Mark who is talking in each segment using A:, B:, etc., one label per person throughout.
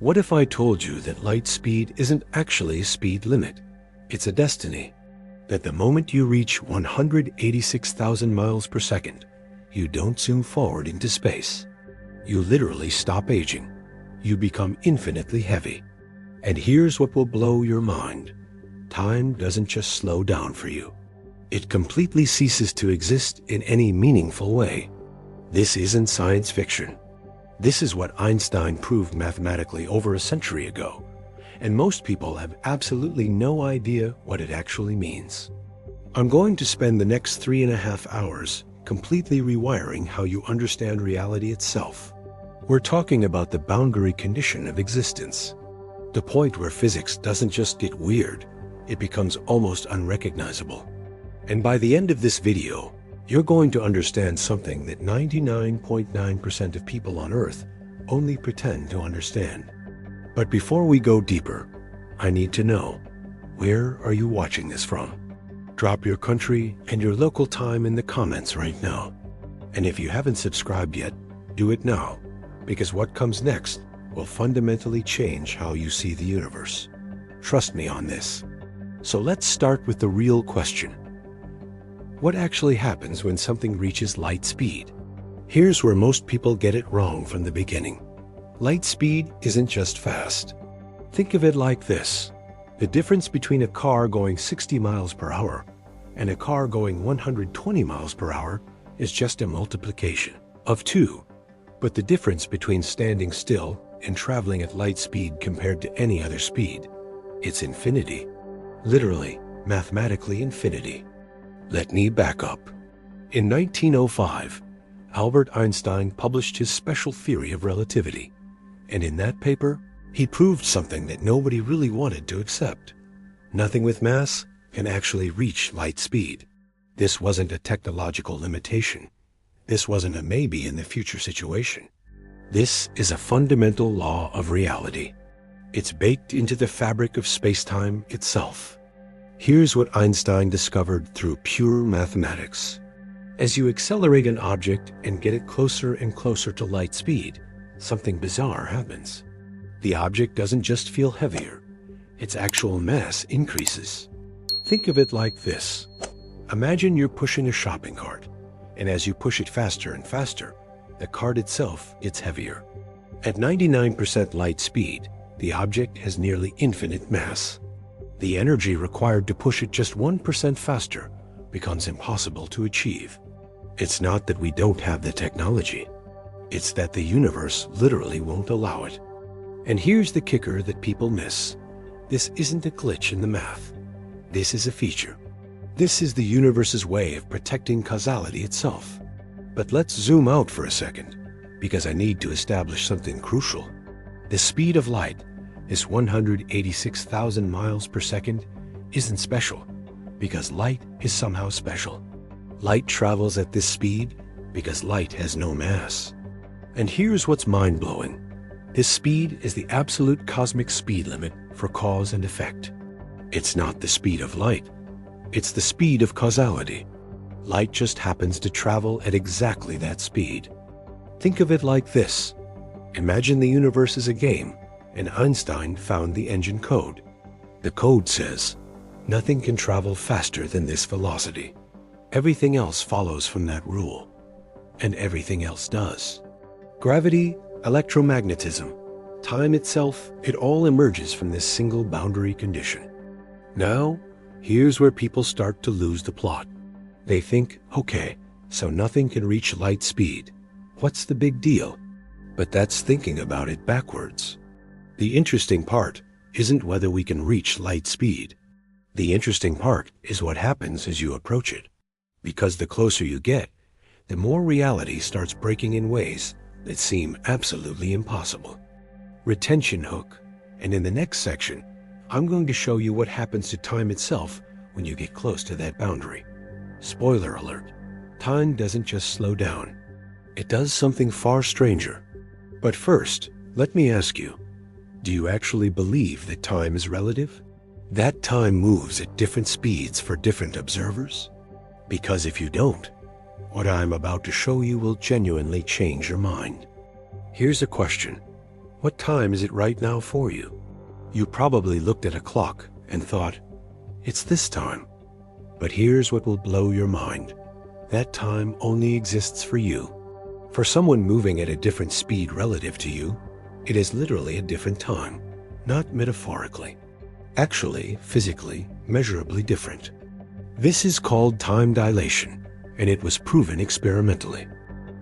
A: What if I told you that light speed isn't actually a speed limit? It's a destiny. That the moment you reach 186,000 miles per second, you don't zoom forward into space. You literally stop aging. You become infinitely heavy. And here's what will blow your mind. Time doesn't just slow down for you. It completely ceases to exist in any meaningful way. This isn't science fiction. This is what Einstein proved mathematically over a century ago, and most people have absolutely no idea what it actually means. I'm going to spend the next 3.5 hours completely rewiring how you understand reality itself. We're talking about the boundary condition of existence, the point where physics doesn't just get weird, it becomes almost unrecognizable. And by the end of this video, you're going to understand something that 99.9% of people on Earth only pretend to understand. But before we go deeper, I need to know, where are you watching this from? Drop your country and your local time in the comments right now. And if you haven't subscribed yet, do it now, because what comes next will fundamentally change how you see the universe. Trust me on this. So let's start with the real question. What actually happens when something reaches light speed? Here's where most people get it wrong from the beginning. Light speed isn't just fast. Think of it like this. The difference between a car going 60 miles per hour and a car going 120 miles per hour is just a multiplication of 2. But the difference between standing still and traveling at light speed compared to any other speed, it's infinity. Literally, mathematically infinity. Let me back up. In 1905, Albert Einstein published his special theory of relativity, and in that paper, he proved something that nobody really wanted to accept. Nothing with mass can actually reach light speed. This wasn't a technological limitation. This wasn't a maybe in the future situation. This is a fundamental law of reality. It's baked into the fabric of space-time itself. Here's what Einstein discovered through pure mathematics. As you accelerate an object and get it closer and closer to light speed, something bizarre happens. The object doesn't just feel heavier, its actual mass increases. Think of it like this. Imagine you're pushing a shopping cart, and as you push it faster and faster, the cart itself gets heavier. At 99% light speed, the object has nearly infinite mass. The energy required to push it just 1% faster becomes impossible to achieve. It's not that we don't have the technology. It's that the universe literally won't allow it. And here's the kicker that people miss. This isn't a glitch in the math. This is a feature. This is the universe's way of protecting causality itself. But let's zoom out for a second, because I need to establish something crucial. The speed of light, this 186,000 miles per second, isn't special, because light is somehow special. Light travels at this speed because light has no mass. And here's what's mind-blowing. This speed is the absolute cosmic speed limit for cause and effect. It's not the speed of light. It's the speed of causality. Light just happens to travel at exactly that speed. Think of it like this. Imagine the universe is a game, and Einstein found the engine code. The code says, nothing can travel faster than this velocity. Everything else follows from that rule. And everything else does. Gravity, electromagnetism, time itself, it all emerges from this single boundary condition. Now, here's where people start to lose the plot. They think, okay, so nothing can reach light speed. What's the big deal? But that's thinking about it backwards. The interesting part isn't whether we can reach light speed. The interesting part is what happens as you approach it. Because the closer you get, the more reality starts breaking in ways that seem absolutely impossible. Retention hook. And in the next section, I'm going to show you what happens to time itself when you get close to that boundary. Spoiler alert, time doesn't just slow down. It does something far stranger. But first, let me ask you, do you actually believe that time is relative? That time moves at different speeds for different observers? Because if you don't, what I'm about to show you will genuinely change your mind. Here's a question. What time is it right now for you? You probably looked at a clock and thought, it's this time. But here's what will blow your mind. That time only exists for you. For someone moving at a different speed relative to you, it is literally a different time, not metaphorically. Actually, physically, measurably different. This is called time dilation, and it was proven experimentally.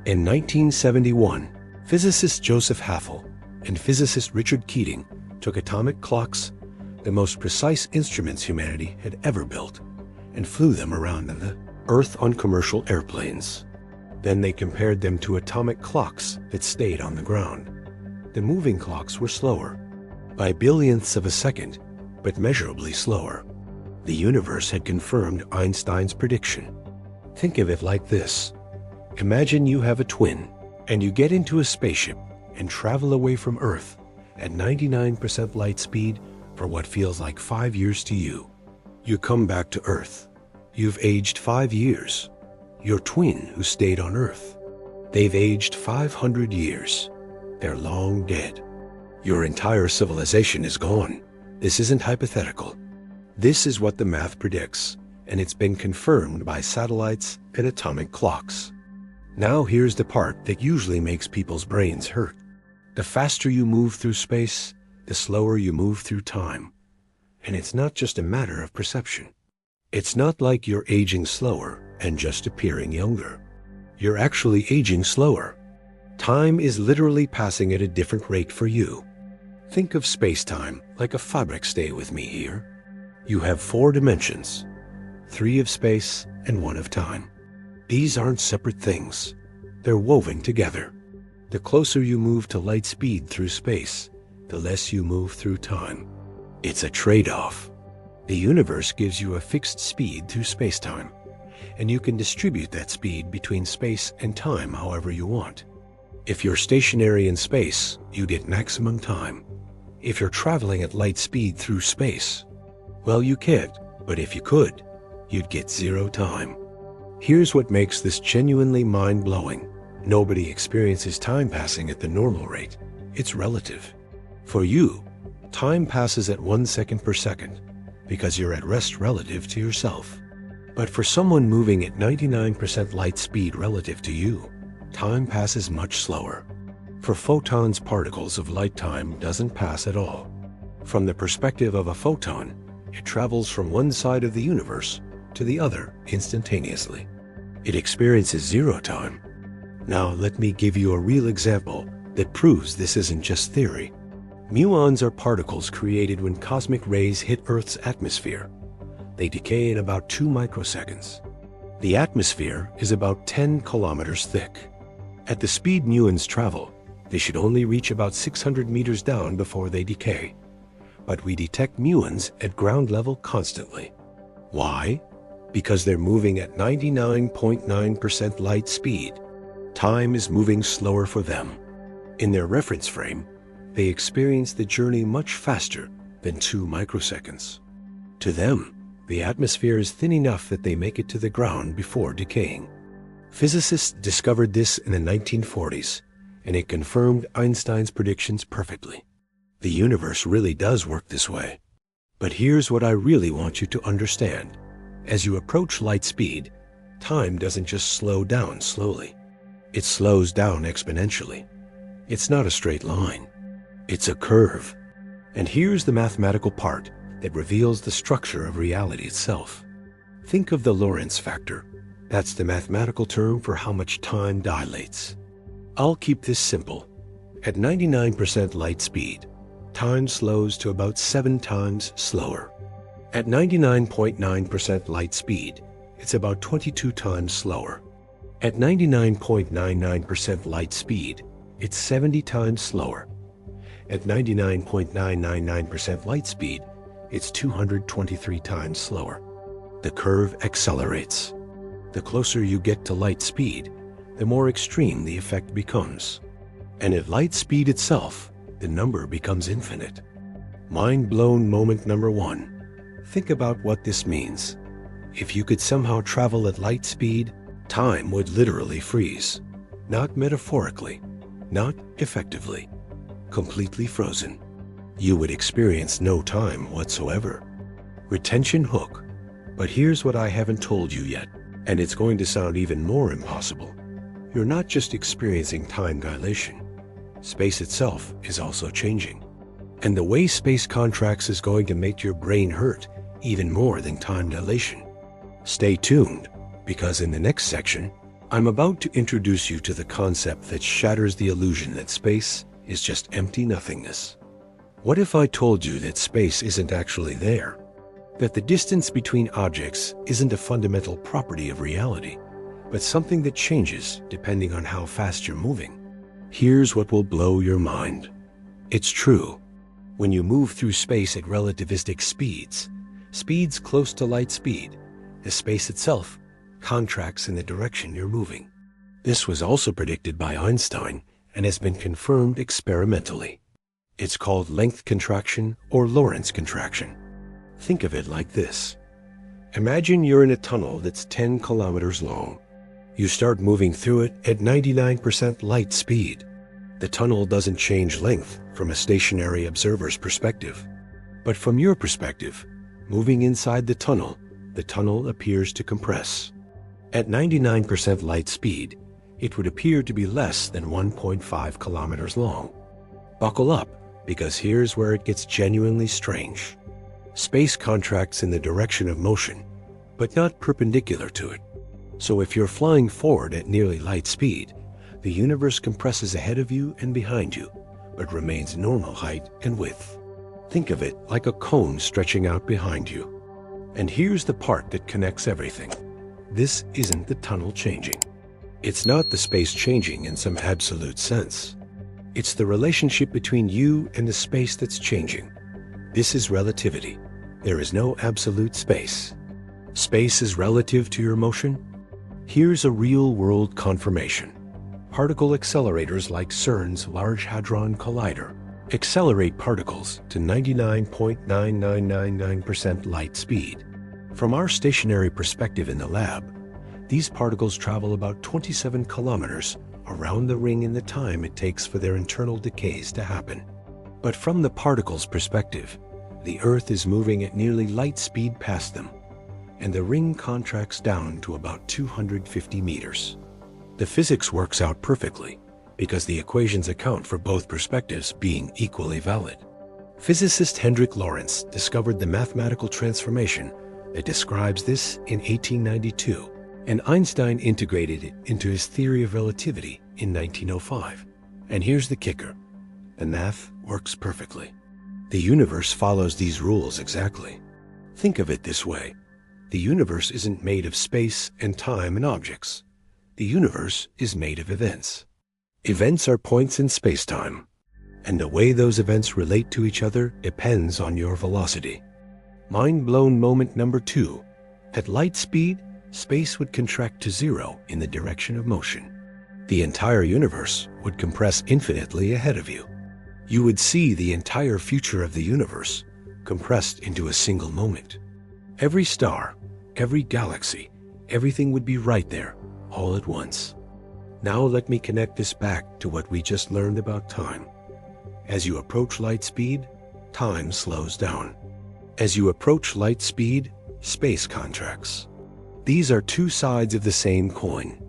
A: In 1971, physicist Joseph Haffel and physicist Richard Keating took atomic clocks, the most precise instruments humanity had ever built, and flew them around the Earth on commercial airplanes. Then they compared them to atomic clocks that stayed on the ground. The moving clocks were slower, by billionths of a second, but measurably slower. The universe had confirmed Einstein's prediction. Think of it like this. Imagine you have a twin, and you get into a spaceship and travel away from Earth at 99% light speed for what feels like 5 years to you. You come back to Earth. You've aged 5 years. Your twin who stayed on Earth, they've aged 500 years. They're long dead. Your entire civilization is gone. This isn't hypothetical. This is what the math predicts, and it's been confirmed by satellites and atomic clocks. Now here's the part that usually makes people's brains hurt. The faster you move through space, the slower you move through time. And it's not just a matter of perception. It's not like you're aging slower and just appearing younger. You're actually aging slower. Time is literally passing at a different rate for you. Think of space-time like a fabric. Stay with me here. You have 4 dimensions, 3 of space and 1 of time. These aren't separate things. They're woven together. The closer you move to light speed through space, the less you move through time. It's a trade-off. The universe gives you a fixed speed through space-time, and you can distribute that speed between space and time however you want. If you're stationary in space, you get maximum time. If you're traveling at light speed through space, well, you can't, but if you could, you'd get 0 time. Here's what makes this genuinely mind-blowing. Nobody experiences time passing at the normal rate. It's relative. For you, time passes at 1 second per second because you're at rest relative to yourself. But for someone moving at 99% light speed relative to you, time passes much slower. For photons, particles of light, time doesn't pass at all. From the perspective of a photon, it travels from one side of the universe to the other instantaneously. It experiences 0 time. Now let me give you a real example that proves this isn't just theory. Muons are particles created when cosmic rays hit Earth's atmosphere. They decay in about 2 microseconds. The atmosphere is about 10 kilometers thick. At the speed muons travel, they should only reach about 600 meters down before they decay. But we detect muons at ground level constantly. Why? Because they're moving at 99.9% light speed. Time is moving slower for them. In their reference frame, they experience the journey much faster than 2 microseconds. To them, the atmosphere is thin enough that they make it to the ground before decaying. Physicists discovered this in the 1940s, and it confirmed Einstein's predictions perfectly. The universe really does work this way. But here's what I really want you to understand. As you approach light speed, time doesn't just slow down slowly. It slows down exponentially. It's not a straight line. It's a curve. And here's the mathematical part that reveals the structure of reality itself. Think of the Lorentz factor. That's the mathematical term for how much time dilates. I'll keep this simple. At 99% light speed, time slows to about 7 times slower. At 99.9% light speed, it's about 22 times slower. At 99.99% light speed, it's 70 times slower. At 99.999% light speed, it's 223 times slower. The curve accelerates. The closer you get to light speed, the more extreme the effect becomes. And at light speed itself, the number becomes infinite. Mind-blown moment number 1. Think about what this means. If you could somehow travel at light speed, time would literally freeze. Not metaphorically, not effectively. completely frozen. You would experience no time whatsoever. Retention hook. But here's what I haven't told you yet, and it's going to sound even more impossible. You're not just experiencing time dilation. Space itself is also changing. And the way space contracts is going to make your brain hurt even more than time dilation. Stay tuned, because in the next section, I'm about to introduce you to the concept that shatters the illusion that space is just empty nothingness. What if I told you that space isn't actually there? That the distance between objects isn't a fundamental property of reality, but something that changes depending on how fast you're moving? Here's what will blow your mind. It's true. When you move through space at relativistic speeds close to light speed, the space itself contracts in the direction you're moving. This was also predicted by Einstein and has been confirmed experimentally. It's called length contraction or Lorentz contraction. Think of it like this. Imagine you're in a tunnel that's 10 kilometers long. You start moving through it at 99% light speed. The tunnel doesn't change length from a stationary observer's perspective. But from your perspective, moving inside the tunnel appears to compress. At 99% light speed, it would appear to be less than 1.5 kilometers long. Buckle up, because here's where it gets genuinely strange. Space contracts in the direction of motion, but not perpendicular to it. So if you're flying forward at nearly light speed, the universe compresses ahead of you and behind you, but remains normal height and width. Think of it like a cone stretching out behind you. And here's the part that connects everything. This isn't the tunnel changing. It's not the space changing in some absolute sense. It's the relationship between you and the space that's changing. This is relativity. There is no absolute space. Space is relative to your motion. Here's a real-world confirmation. Particle accelerators like CERN's Large Hadron Collider accelerate particles to 99.9999% light speed. From our stationary perspective in the lab, these particles travel about 27 kilometers around the ring in the time it takes for their internal decays to happen. But from the particles' perspective, the Earth is moving at nearly light speed past them, and the ring contracts down to about 250 meters. The physics works out perfectly, because the equations account for both perspectives being equally valid. Physicist Hendrik Lorentz discovered the mathematical transformation that describes this in 1892, and Einstein integrated it into his theory of relativity in 1905. And here's the kicker. The math works perfectly. The universe follows these rules exactly. Think of it this way. The universe isn't made of space and time and objects. The universe is made of events. Events are points in spacetime, and the way those events relate to each other depends on your velocity. Mind-blown moment number 2. At light speed, space would contract to zero in the direction of motion. The entire universe would compress infinitely ahead of you. You would see the entire future of the universe compressed into a single moment. Every star, every galaxy, everything would be right there, all at once. Now let me connect this back to what we just learned about time. As you approach light speed, time slows down. As you approach light speed, space contracts. These are two sides of the same coin.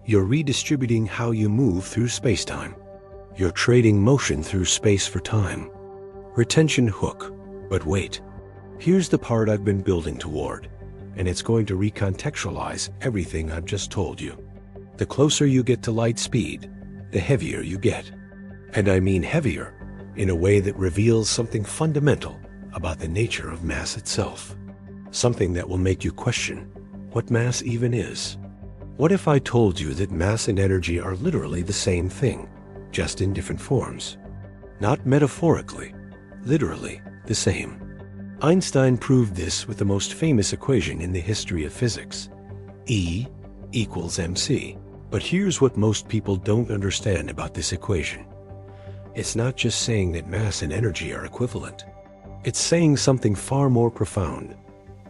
A: You're redistributing how you move through spacetime. You're trading motion through space for time. Retention hook. But wait, here's the part I've been building toward, and it's going to recontextualize everything I've just told you. The closer you get to light speed, the heavier you get. And I mean heavier in a way that reveals something fundamental about the nature of mass itself. Something that will make you question what mass even is. What if I told you that mass and energy are literally the same thing, just in different forms? Not metaphorically, literally the same. Einstein proved this with the most famous equation in the history of physics, E equals mc. But here's what most people don't understand about this equation. It's not just saying that mass and energy are equivalent. It's saying something far more profound.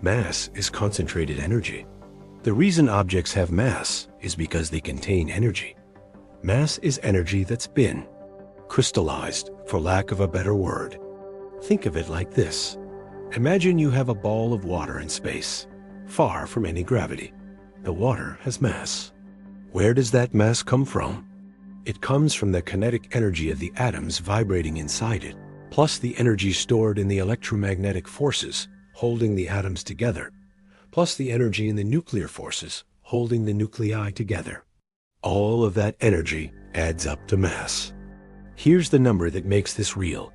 A: Mass is concentrated energy. The reason objects have mass is because they contain energy. Mass is energy that's been. crystallized, for lack of a better word. Think of it like this. Imagine you have a ball of water in space, far from any gravity. The water has mass. Where does that mass come from? It comes from the kinetic energy of the atoms vibrating inside it, plus the energy stored in the electromagnetic forces holding the atoms together, plus the energy in the nuclear forces holding the nuclei together. All of that energy adds up to mass. Here's the number that makes this real.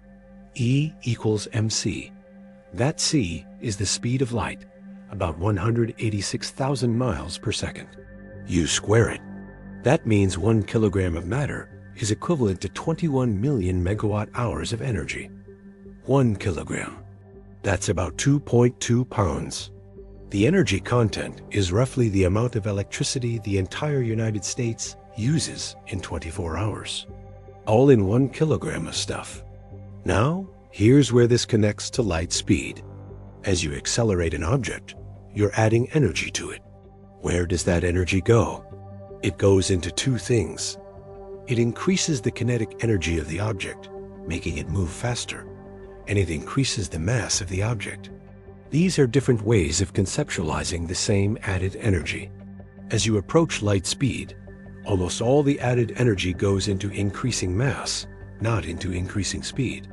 A: E equals mc. That c is the speed of light, about 186,000 miles per second. You square it. That means 1 kilogram of matter is equivalent to 21 million megawatt hours of energy. 1 kilogram. That's about 2.2 pounds. The energy content is roughly the amount of electricity the entire United States uses in 24 hours. All in 1 kilogram of stuff. Now, here's where this connects to light speed. As you accelerate an object, you're adding energy to it. Where does that energy go? It goes into two things. It increases the kinetic energy of the object, making it move faster, and it increases the mass of the object. These are different ways of conceptualizing the same added energy. As you approach light speed, almost all the added energy goes into increasing mass, not into increasing speed.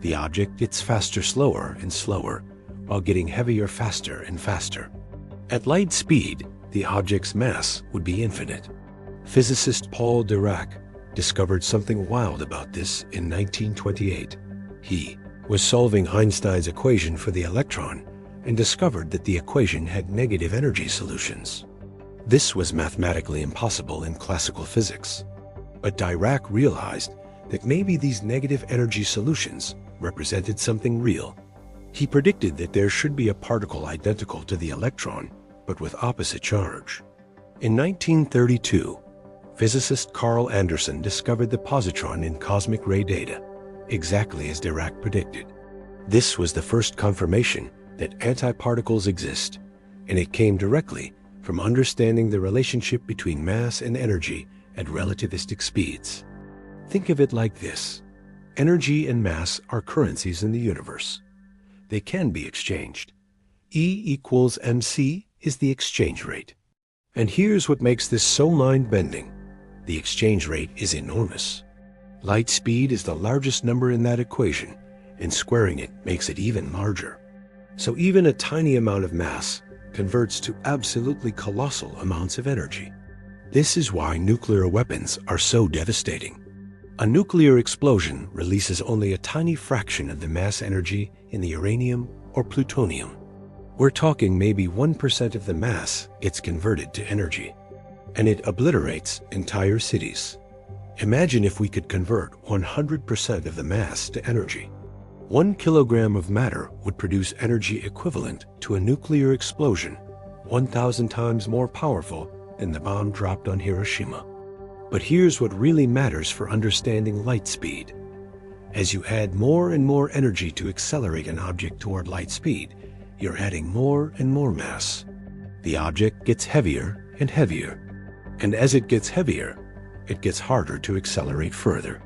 A: The object gets faster slower and slower, while getting heavier faster and faster. At light speed, the object's mass would be infinite. Physicist Paul Dirac discovered something wild about this in 1928. He was solving Einstein's equation for the electron and discovered that the equation had negative energy solutions. This was mathematically impossible in classical physics. But Dirac realized that maybe these negative energy solutions represented something real. He predicted that there should be a particle identical to the electron, but with opposite charge. In 1932, physicist Carl Anderson discovered the positron in cosmic ray data, exactly as Dirac predicted. This was the first confirmation that antiparticles exist, and it came directly from understanding the relationship between mass and energy at relativistic speeds. Think of it like this. Energy and mass are currencies in the universe. They can be exchanged. E equals mc is the exchange rate. And here's what makes this so mind-bending. The exchange rate is enormous. Light speed is the largest number in that equation, and squaring it makes it even larger. So even a tiny amount of mass converts to absolutely colossal amounts of energy. This is why nuclear weapons are so devastating. A nuclear explosion releases only a tiny fraction of the mass energy in the uranium or plutonium. We're talking maybe 1% of the mass gets converted to energy, and it obliterates entire cities. Imagine if we could convert 100% of the mass to energy. 1 kilogram of matter would produce energy equivalent to a nuclear explosion, 1,000 times more powerful than the bomb dropped on Hiroshima. But here's what really matters for understanding light speed. As you add more and more energy to accelerate an object toward light speed, you're adding more and more mass. The object gets heavier and heavier. And as it gets heavier, it gets harder to accelerate further.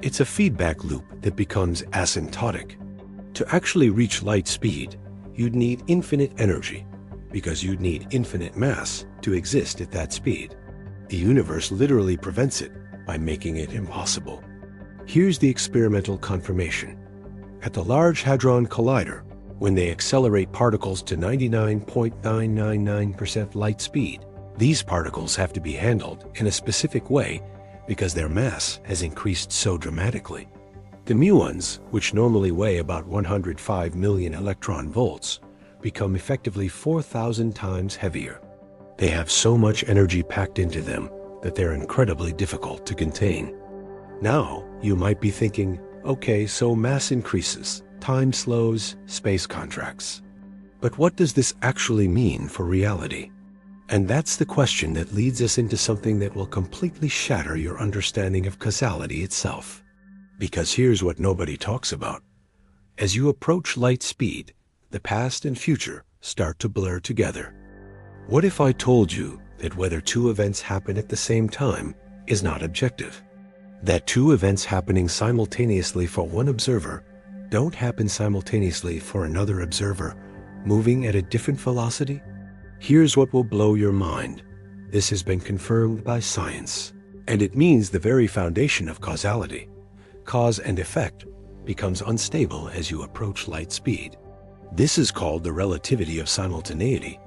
A: It's a feedback loop that becomes asymptotic. To actually reach light speed, you'd need infinite energy, because you'd need infinite mass to exist at that speed. The universe literally prevents it by making it impossible. Here's the experimental confirmation. At the Large Hadron Collider, when they accelerate particles to 99.999% light speed, these particles have to be handled in a specific way because their mass has increased so dramatically. The muons, which normally weigh about 105 million electron volts, become effectively 4,000 times heavier. They have so much energy packed into them that they're incredibly difficult to contain. Now, you might be thinking, okay, so mass increases, time slows, space contracts. But what does this actually mean for reality? And that's the question that leads us into something that will completely shatter your understanding of causality itself. Because here's what nobody talks about. As you approach light speed, the past and future start to blur together. What if I told you that whether two events happen at the same time is not objective? That two events happening simultaneously for one observer don't happen simultaneously for another observer moving at a different velocity? Here's what will blow your mind. This has been confirmed by science, and it means the very foundation of causality, cause and effect, becomes unstable as you approach light speed. This is called the relativity of simultaneity,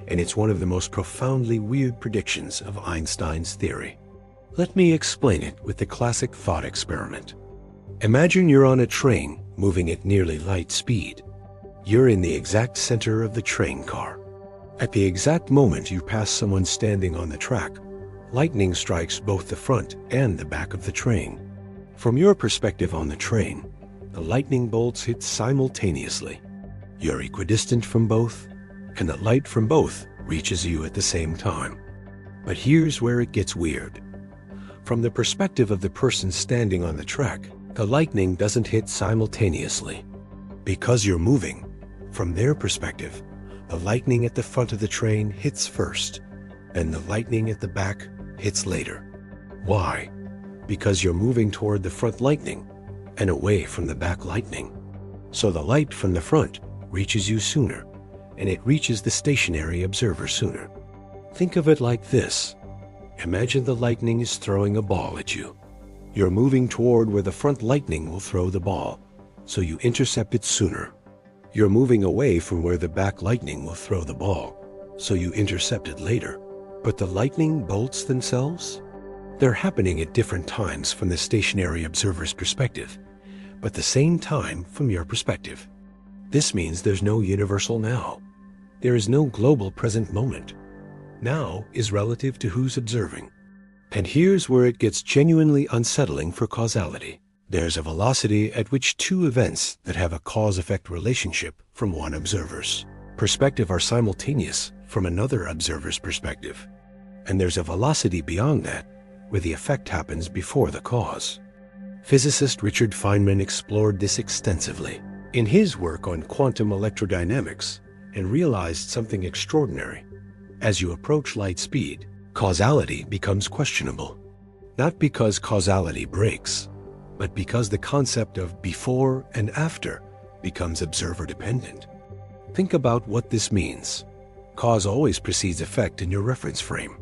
A: and it's one of the most profoundly weird predictions of Einstein's theory. Let me explain it with the classic thought experiment. Imagine you're on a train moving at nearly light speed. You're in the exact center of the train car. At the exact moment you pass someone standing on the track, lightning strikes both the front and the back of the train. From your perspective on the train, the lightning bolts hit simultaneously. You're equidistant from both, and the light from both reaches you at the same time. But here's where it gets weird. From the perspective of the person standing on the track, the lightning doesn't hit simultaneously. Because you're moving, from their perspective, the lightning at the front of the train hits first, and the lightning at the back hits later. Why? Because you're moving toward the front lightning and away from the back lightning. So the light from the front reaches you sooner, and it reaches the stationary observer sooner. Think of it like this. Imagine the lightning is throwing a ball at you. You're moving toward where the front lightning will throw the ball, so you intercept it sooner. You're moving away from where the back lightning will throw the ball, so you intercept it later. But the lightning bolts themselves? They're happening at different times from the stationary observer's perspective, but the same time from your perspective. This means there's no universal now. There is no global present moment. Now is relative to who's observing. And here's where it gets genuinely unsettling for causality. There's a velocity at which two events that have a cause-effect relationship from one observer's perspective are simultaneous from another observer's perspective. And there's a velocity beyond that where the effect happens before the cause. Physicist Richard Feynman explored this extensively in his work on quantum electrodynamics and realized something extraordinary. As you approach light speed, causality becomes questionable. Not because causality breaks, but because the concept of before and after becomes observer-dependent. Think about what this means. Cause always precedes effect in your reference frame.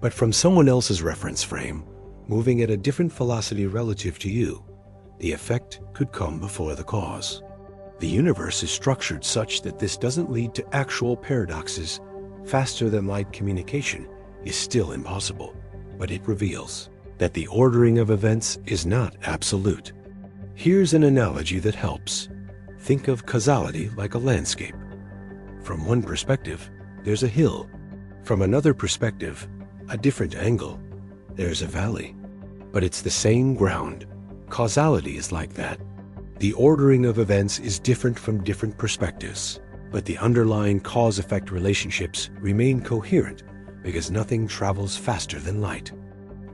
A: But from someone else's reference frame, moving at a different velocity relative to you, the effect could come before the cause. The universe is structured such that this doesn't lead to actual paradoxes. Faster-than-light communication is still impossible, but it reveals that the ordering of events is not absolute. Here's an analogy that helps. Think of causality like a landscape. From one perspective, there's a hill. From another perspective, a different angle, there's a valley. But it's the same ground. Causality is like that. The ordering of events is different from different perspectives, but the underlying cause-effect relationships remain coherent because nothing travels faster than light.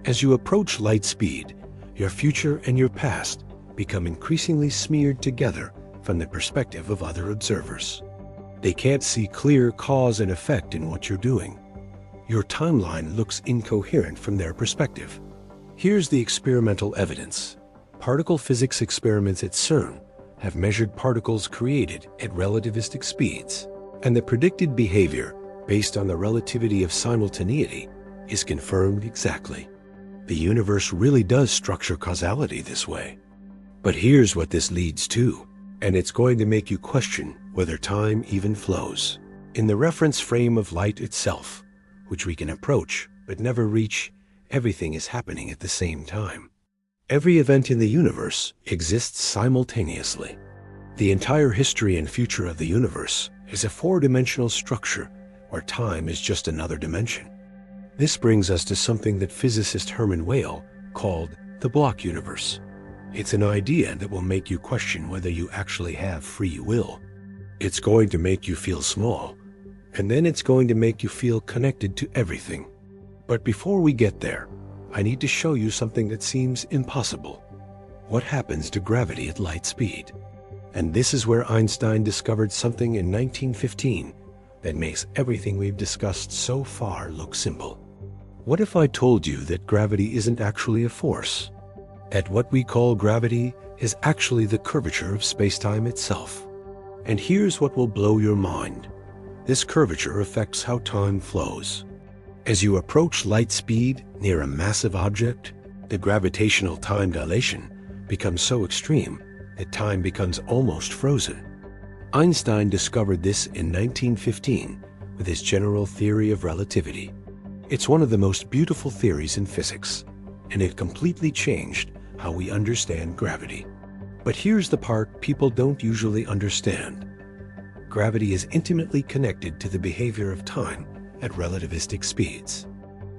A: As you approach light speed, your future and your past become increasingly smeared together from the perspective of other observers. They can't see clear cause and effect in what you're doing. Your timeline looks incoherent from their perspective. Here's the experimental evidence. Particle physics experiments at CERN have measured particles created at relativistic speeds, and the predicted behavior based on the relativity of simultaneity is confirmed exactly. The universe really does structure causality this way. But here's what this leads to, and it's going to make you question whether time even flows. In the reference frame of light itself, which we can approach but never reach, everything is happening at the same time. Every event in the universe exists simultaneously. The entire history and future of the universe is a four-dimensional structure where time is just another dimension. This brings us to something that physicist Hermann Weyl called the block universe. It's an idea that will make you question whether you actually have free will. It's going to make you feel small, and then it's going to make you feel connected to everything. But before we get there, I need to show you something that seems impossible. What happens to gravity at light speed? And this is where Einstein discovered something in 1915 that makes everything we've discussed so far look simple. What if I told you that gravity isn't actually a force? At what we call gravity is actually the curvature of spacetime itself. And here's what will blow your mind. This curvature affects how time flows. As you approach light speed near a massive object, the gravitational time dilation becomes so extreme that time becomes almost frozen. Einstein discovered this in 1915 with his general theory of relativity. It's one of the most beautiful theories in physics, and it completely changed how we understand gravity. But here's the part people don't usually understand. Gravity is intimately connected to the behavior of time at relativistic speeds.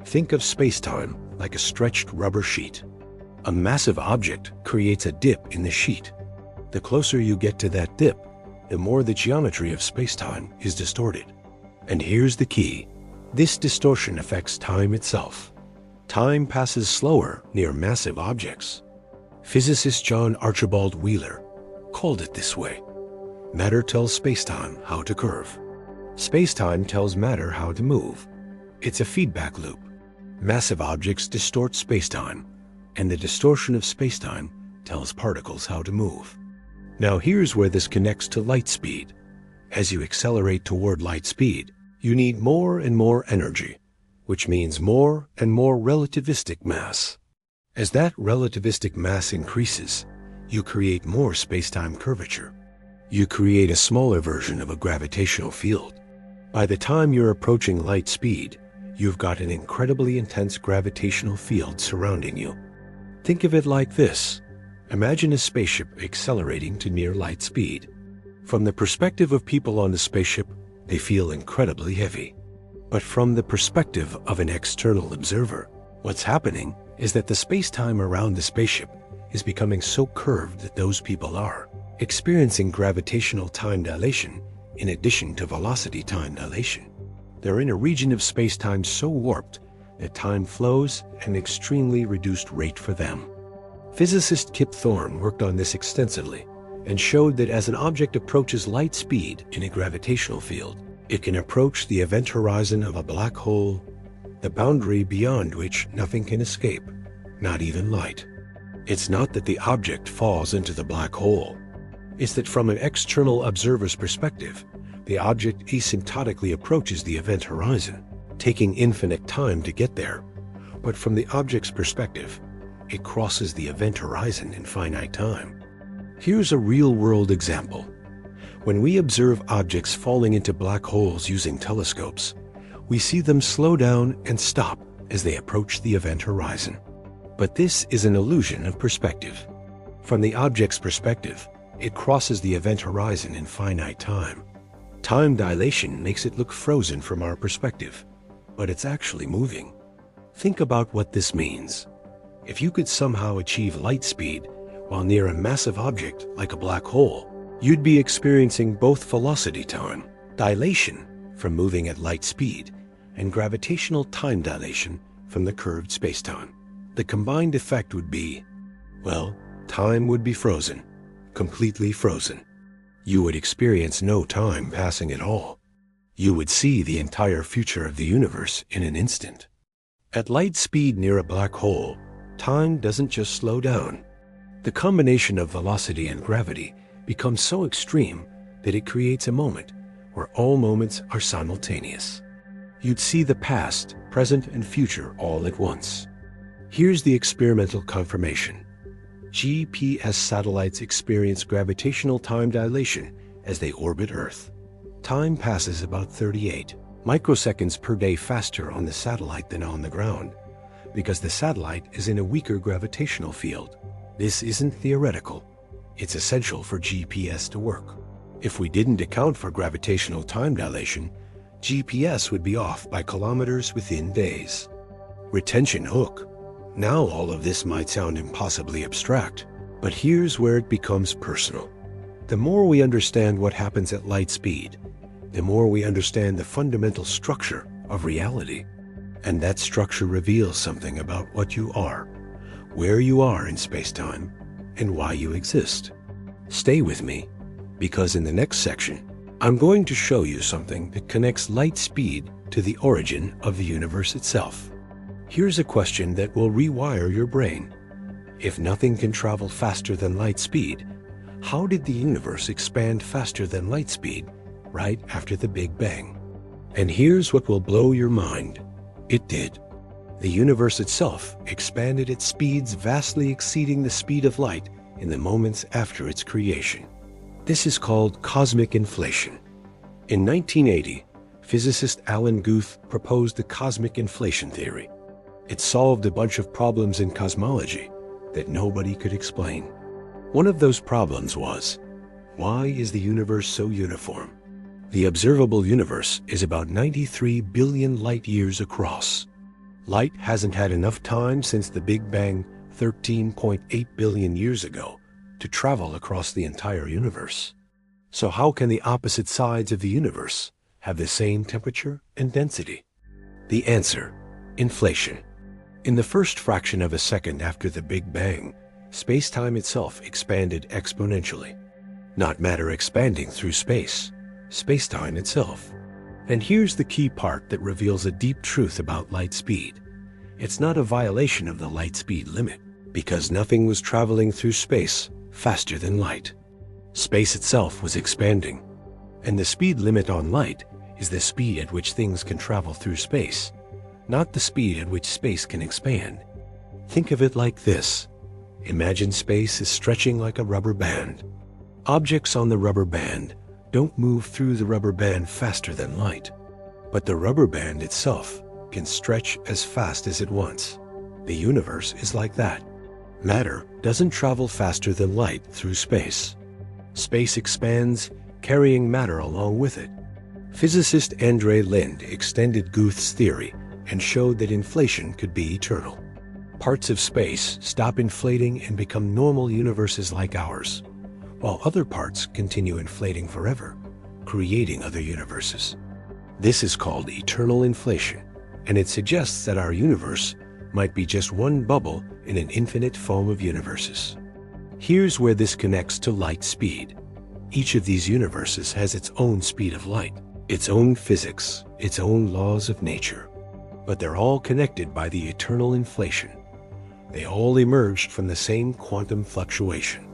A: Think of spacetime like a stretched rubber sheet. A massive object creates a dip in the sheet. The closer you get to that dip, the more the geometry of spacetime is distorted. And here's the key. This distortion affects time itself. Time passes slower near massive objects. Physicist John Archibald Wheeler called it this way. Matter tells spacetime how to curve. Spacetime tells matter how to move. It's a feedback loop. Massive objects distort spacetime, and the distortion of spacetime tells particles how to move. Now here's where this connects to light speed. As you accelerate toward light speed, you need more and more energy, which means more and more relativistic mass. As that relativistic mass increases, you create more spacetime curvature. You create a smaller version of a gravitational field. By the time you're approaching light speed, you've got an incredibly intense gravitational field surrounding you. Think of it like this. Imagine a spaceship accelerating to near light speed. From the perspective of people on the spaceship, they feel incredibly heavy. But from the perspective of an external observer, what's happening is that the spacetime around the spaceship is becoming so curved that those people are experiencing gravitational time dilation in addition to velocity time dilation. They're in a region of spacetime so warped that time flows at an extremely reduced rate for them. Physicist Kip Thorne worked on this extensively and showed that as an object approaches light speed in a gravitational field, it can approach the event horizon of a black hole, the boundary beyond which nothing can escape, not even light. It's not that the object falls into the black hole. It's that from an external observer's perspective, the object asymptotically approaches the event horizon, taking infinite time to get there. But from the object's perspective, it crosses the event horizon in finite time. Here's a real-world example. When we observe objects falling into black holes using telescopes, we see them slow down and stop as they approach the event horizon. But this is an illusion of perspective. From the object's perspective, it crosses the event horizon in finite time. Time dilation makes it look frozen from our perspective, but it's actually moving. Think about what this means. If you could somehow achieve light speed while near a massive object like a black hole, you'd be experiencing both velocity time, dilation from moving at light speed, and gravitational time dilation from the curved spacetime. The combined effect would be, well, time would be frozen, completely frozen. You would experience no time passing at all. You would see the entire future of the universe in an instant. At light speed near a black hole, time doesn't just slow down. The combination of velocity and gravity becomes so extreme that it creates a moment where all moments are simultaneous. You'd see the past, present, and future all at once. Here's the experimental confirmation. GPS satellites experience gravitational time dilation as they orbit Earth. Time passes about 38 microseconds per day faster on the satellite than on the ground, because the satellite is in a weaker gravitational field. This isn't theoretical. It's essential for GPS to work. If we didn't account for gravitational time dilation, GPS would be off by kilometers within days. Retention hook. Now all of this might sound impossibly abstract, but here's where it becomes personal. The more we understand what happens at light speed, the more we understand the fundamental structure of reality. And that structure reveals something about what you are, where you are in space-time, and why you exist. Stay with me, because in the next section, I'm going to show you something that connects light speed to the origin of the universe itself. Here's a question that will rewire your brain. If nothing can travel faster than light speed, how did the universe expand faster than light speed right after the Big Bang? And here's what will blow your mind. It did. The universe itself expanded at speeds vastly exceeding the speed of light in the moments after its creation. This is called cosmic inflation. In 1980, physicist Alan Guth proposed the cosmic inflation theory. It solved a bunch of problems in cosmology that nobody could explain. One of those problems was, why is the universe so uniform? The observable universe is about 93 billion light years across. Light hasn't had enough time since the Big Bang 13.8 billion years ago to travel across the entire universe. So how can the opposite sides of the universe have the same temperature and density? The answer: inflation. In the first fraction of a second after the Big Bang, space-time itself expanded exponentially. Not matter expanding through space, space-time itself. And here's the key part that reveals a deep truth about light speed. It's not a violation of the light speed limit, because nothing was traveling through space faster than light. Space itself was expanding, and the speed limit on light is the speed at which things can travel through space, not the speed at which space can expand. Think of it like this. Imagine space is stretching like a rubber band. Objects on the rubber band don't move through the rubber band faster than light, but the rubber band itself can stretch as fast as it wants. The universe is like that. Matter doesn't travel faster than light through space. Space expands, carrying matter along with it. Physicist Andre Linde extended Guth's theory and showed that inflation could be eternal. Parts of space stop inflating and become normal universes like ours, while other parts continue inflating forever, creating other universes. This is called eternal inflation, and it suggests that our universe might be just one bubble in an infinite foam of universes. Here's where this connects to light speed. Each of these universes has its own speed of light, its own physics, its own laws of nature. But they're all connected by the eternal inflation. They all emerged from the same quantum fluctuation.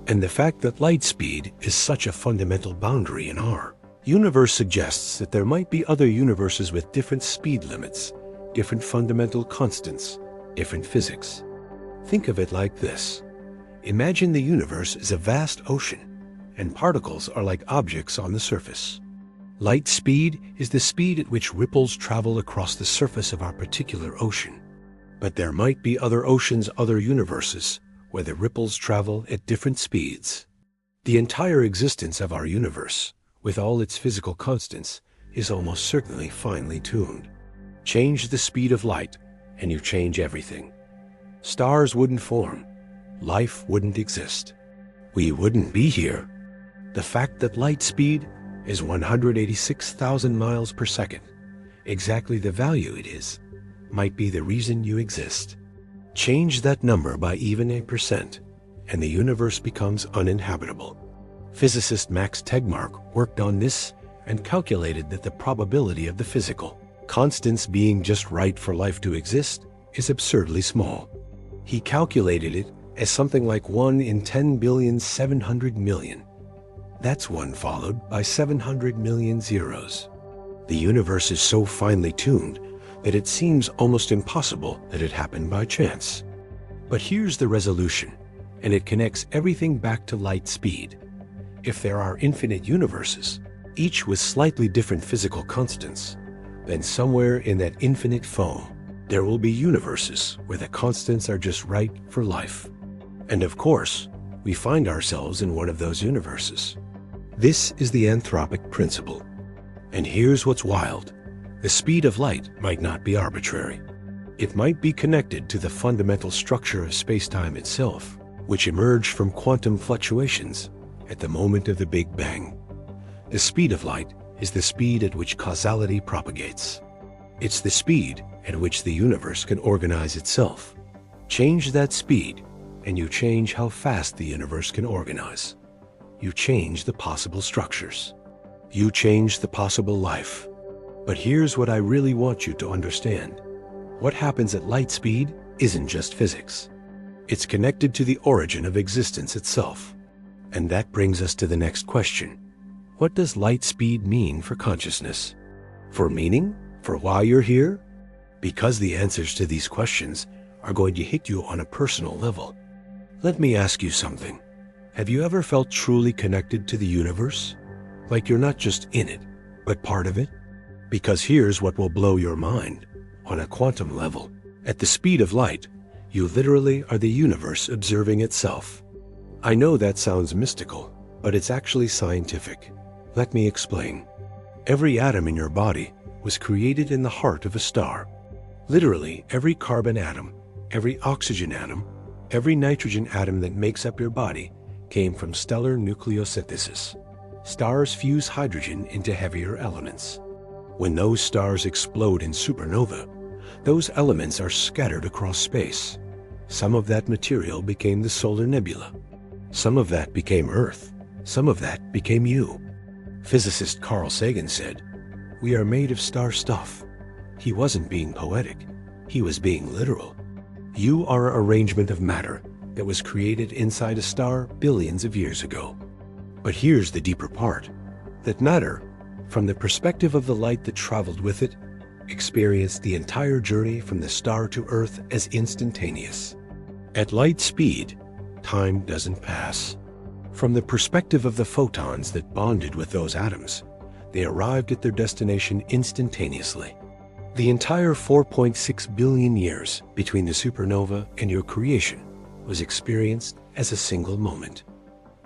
A: And the fact that light speed is such a fundamental boundary in our universe suggests that there might be other universes with different speed limits, different fundamental constants, different physics. Think of it like this. Imagine the universe is a vast ocean, and particles are like objects on the surface. Light speed is the speed at which ripples travel across the surface of our particular ocean. But there might be other oceans, other universes, where the ripples travel at different speeds. The entire existence of our universe, with all its physical constants, is almost certainly finely tuned. Change the speed of light, and you change everything. Stars wouldn't form. Life wouldn't exist. We wouldn't be here. The fact that light speed is 186,000 miles per second, exactly the value it is, might be the reason you exist. Change that number by even 1%, and the universe becomes uninhabitable. Physicist Max Tegmark worked on this and calculated that the probability of the physical constants being just right for life to exist is absurdly small. He calculated it as something like 1 in 10,700,000,000. That's 1 followed by 700 million zeros. The universe is so finely tuned that it seems almost impossible that it happened by chance. But here's the resolution, and it connects everything back to light speed. If there are infinite universes, each with slightly different physical constants, then somewhere in that infinite foam, there will be universes where the constants are just right for life. And of course, we find ourselves in one of those universes. This is the anthropic principle. And here's what's wild. The speed of light might not be arbitrary. It might be connected to the fundamental structure of spacetime itself, which emerged from quantum fluctuations at the moment of the Big Bang. The speed of light is the speed at which causality propagates. It's the speed at which the universe can organize itself. Change that speed, and you change how fast the universe can organize. You change the possible structures. You change the possible life. But here's what I really want you to understand. What happens at light speed isn't just physics. It's connected to the origin of existence itself. And that brings us to the next question. What does light speed mean for consciousness? For meaning? For why you're here? Because the answers to these questions are going to hit you on a personal level. Let me ask you something. Have you ever felt truly connected to the universe? Like you're not just in it, but part of it? Because here's what will blow your mind. On a quantum level, at the speed of light, you literally are the universe observing itself. I know that sounds mystical, but it's actually scientific. Let me explain. Every atom in your body was created in the heart of a star. Literally, every carbon atom, every oxygen atom, every nitrogen atom that makes up your body came from stellar nucleosynthesis. Stars fuse hydrogen into heavier elements. When those stars explode in supernova, those elements are scattered across space. Some of that material became the solar nebula. Some of that became Earth. Some of that became you. Physicist Carl Sagan said, "We are made of star stuff." He wasn't being poetic. He was being literal. You are an arrangement of matter that was created inside a star billions of years ago. But here's the deeper part. That matter, from the perspective of the light that traveled with it, experienced the entire journey from the star to Earth as instantaneous. At light speed, time doesn't pass. From the perspective of the photons that bonded with those atoms, they arrived at their destination instantaneously. The entire 4.6 billion years between the supernova and your creation was experienced as a single moment.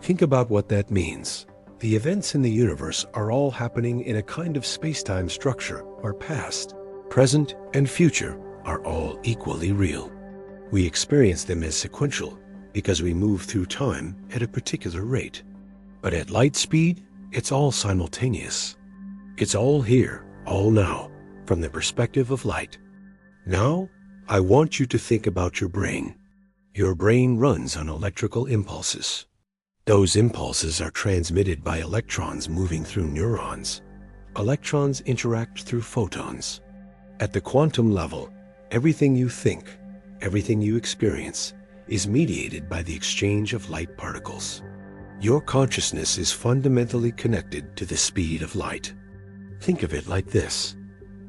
A: Think about what that means. The events in the universe are all happening in a kind of space-time structure where past, present, and future are all equally real. We experience them as sequential because we move through time at a particular rate. But at light speed, it's all simultaneous. It's all here, all now, from the perspective of light. Now, I want you to think about your brain. Your brain runs on electrical impulses. Those impulses are transmitted by electrons moving through neurons. Electrons interact through photons. At the quantum level, everything you think, everything you experience, is mediated by the exchange of light particles. Your consciousness is fundamentally connected to the speed of light. Think of it like this.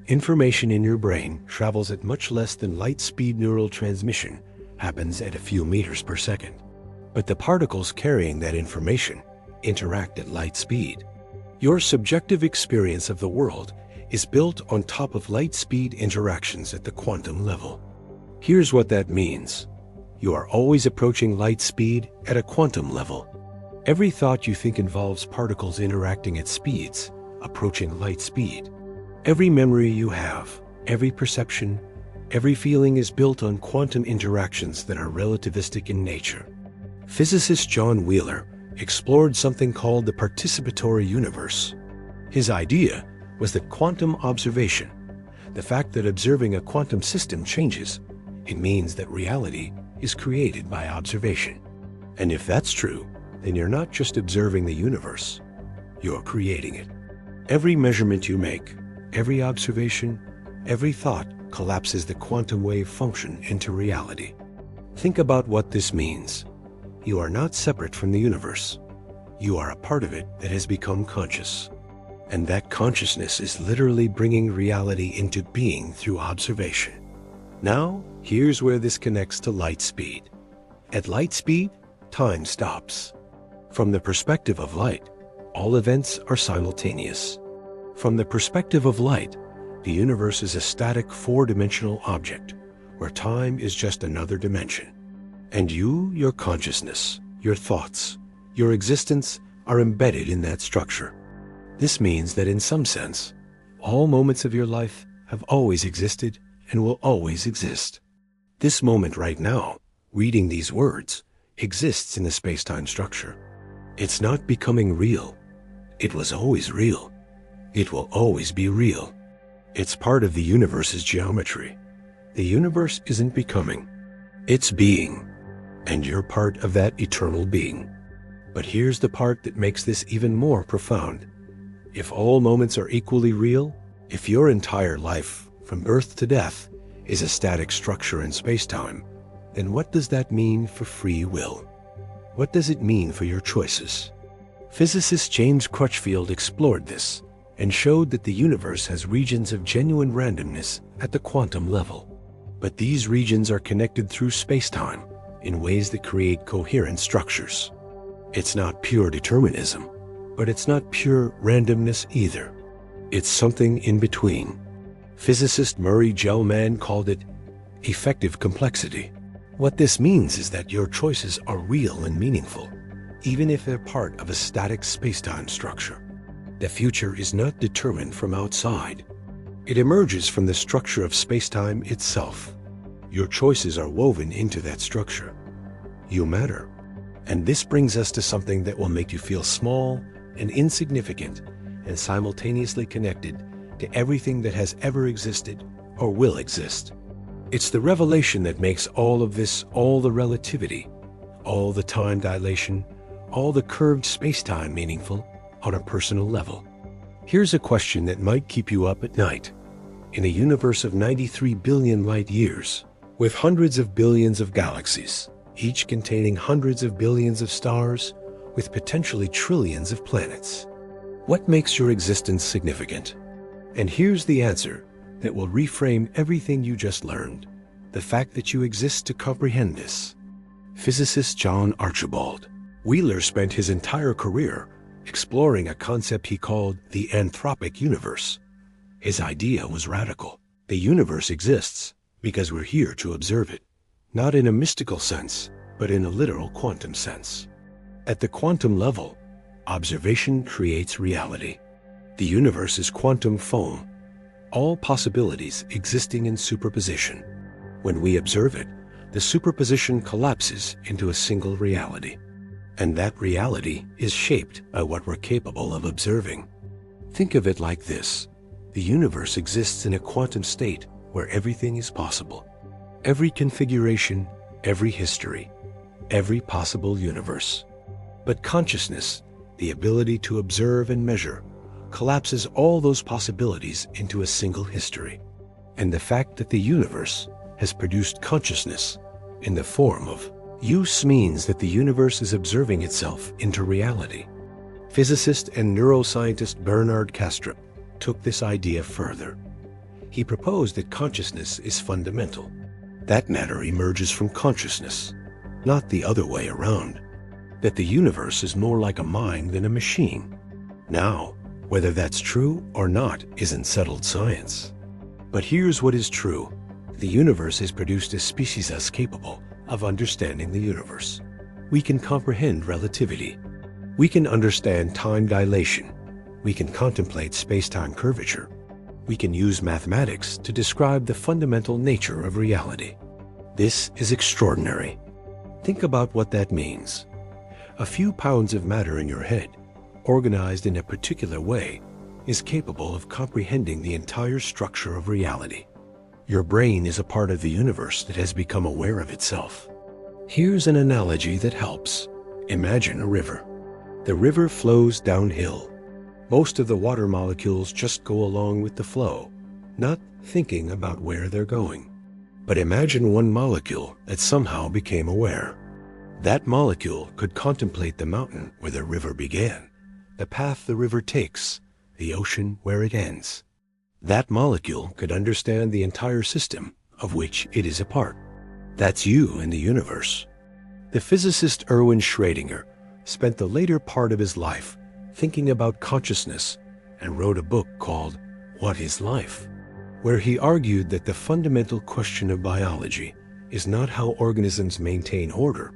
A: Information in your brain travels at much less than light speed. Neural transmission happens at a few meters per second. But the particles carrying that information interact at light speed. Your subjective experience of the world is built on top of light speed interactions at the quantum level. Here's what that means. You are always approaching light speed at a quantum level. Every thought you think involves particles interacting at speeds approaching light speed. Every memory you have, every perception, every feeling is built on quantum interactions that are relativistic in nature. Physicist John Wheeler explored something called the participatory universe. His idea was that quantum observation, the fact that observing a quantum system changes, it means that reality is created by observation. And if that's true, then you're not just observing the universe, you're creating it. Every measurement you make, every observation, every thought collapses the quantum wave function into reality. Think about what this means. You are not separate from the universe. You are a part of it that has become conscious. And that consciousness is literally bringing reality into being through observation. Now, here's where this connects to light speed. At light speed, time stops. From the perspective of light, all events are simultaneous. From the perspective of light, the universe is a static four-dimensional object, where time is just another dimension. And you, your consciousness, your thoughts, your existence are embedded in that structure. This means that in some sense, all moments of your life have always existed and will always exist. This moment right now, reading these words, exists in the space-time structure. It's not becoming real. It was always real. It will always be real. It's part of the universe's geometry. The universe isn't becoming. It's being. And you're part of that eternal being. But here's the part that makes this even more profound. If all moments are equally real, if your entire life, from birth to death, is a static structure in space-time, Then what does that mean for free will? What does it mean for your choices? Physicist James Crutchfield explored this and showed that the universe has regions of genuine randomness at the quantum level. But these regions are connected through spacetime in ways that create coherent structures. It's not pure determinism, but it's not pure randomness either. It's something in between. Physicist Murray Gell-Mann called it effective complexity. What this means is that your choices are real and meaningful, even if they're part of a static spacetime structure. The future is not determined from outside. It emerges from the structure of spacetime itself. Your choices are woven into that structure. You matter. And this brings us to something that will make you feel small and insignificant and simultaneously connected to everything that has ever existed or will exist. It's the revelation that makes all of this, all the relativity, all the time dilation, all the curved spacetime meaningful on a personal level. Here's a question that might keep you up at night. In a universe of 93 billion light years, with hundreds of billions of galaxies, each containing hundreds of billions of stars, with potentially trillions of planets, what makes your existence significant? And here's the answer that will reframe everything you just learned: the fact that you exist to comprehend this. Physicist John Archibald Wheeler spent his entire career exploring a concept he called the anthropic universe. His idea was radical. The universe exists because we're here to observe it, not in a mystical sense, but in a literal quantum sense. At the quantum level, observation creates reality. The universe is quantum foam, all possibilities existing in superposition. When we observe it, the superposition collapses into a single reality. And that reality is shaped by what we're capable of observing. Think of it like this: the universe exists in a quantum state where everything is possible. Every configuration, every history, every possible universe. But consciousness, the ability to observe and measure, collapses all those possibilities into a single history. And the fact that the universe has produced consciousness in the form of use means that the universe is observing itself into reality. Physicist and neuroscientist Bernard Kastrup took this idea further. He proposed that consciousness is fundamental. That matter emerges from consciousness, not the other way around. That the universe is more like a mind than a machine. Now, whether that's true or not isn't settled science. But here's what is true. The universe has produced a species as capable of understanding the universe. We can comprehend relativity. We can understand time dilation. We can contemplate space-time curvature. We can use mathematics to describe the fundamental nature of reality. This is extraordinary. Think about what that means. A few pounds of matter in your head, organized in a particular way, is capable of comprehending the entire structure of reality. Your brain is a part of the universe that has become aware of itself. Here's an analogy that helps. Imagine a river. The river flows downhill. Most of the water molecules just go along with the flow, not thinking about where they're going. But imagine one molecule that somehow became aware. That molecule could contemplate the mountain where the river began, the path the river takes, the ocean where it ends. That molecule could understand the entire system of which it is a part. That's you in the universe. The physicist Erwin Schrödinger spent the later part of his life thinking about consciousness and wrote a book called What is Life?, where he argued that the fundamental question of biology is not how organisms maintain order,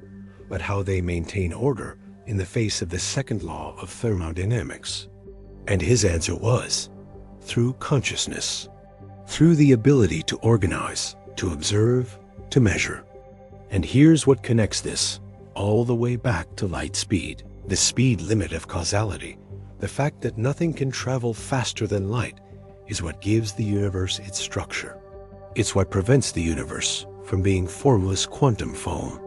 A: but how they maintain order in the face of the second law of thermodynamics. And his answer was, through consciousness, through the ability to organize, to observe, to measure. And here's what connects this all the way back to light speed, the speed limit of causality. The fact that nothing can travel faster than light is what gives the universe its structure. It's what prevents the universe from being formless quantum foam.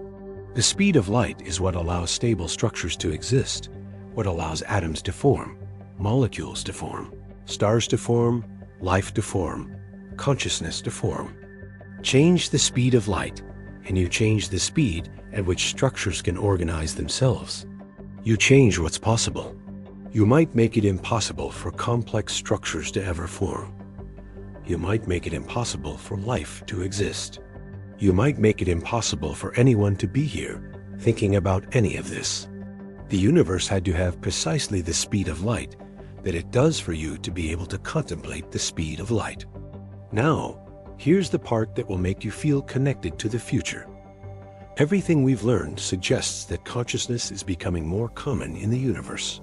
A: The speed of light is what allows stable structures to exist, what allows atoms to form, molecules to form, stars to form, life to form, consciousness to form. Change the speed of light, and you change the speed at which structures can organize themselves. You change what's possible. You might make it impossible for complex structures to ever form. You might make it impossible for life to exist. You might make it impossible for anyone to be here thinking about any of this. The universe had to have precisely the speed of light that it does for you to be able to contemplate the speed of light. Now, here's the part that will make you feel connected to the future. Everything we've learned suggests that consciousness is becoming more common in the universe.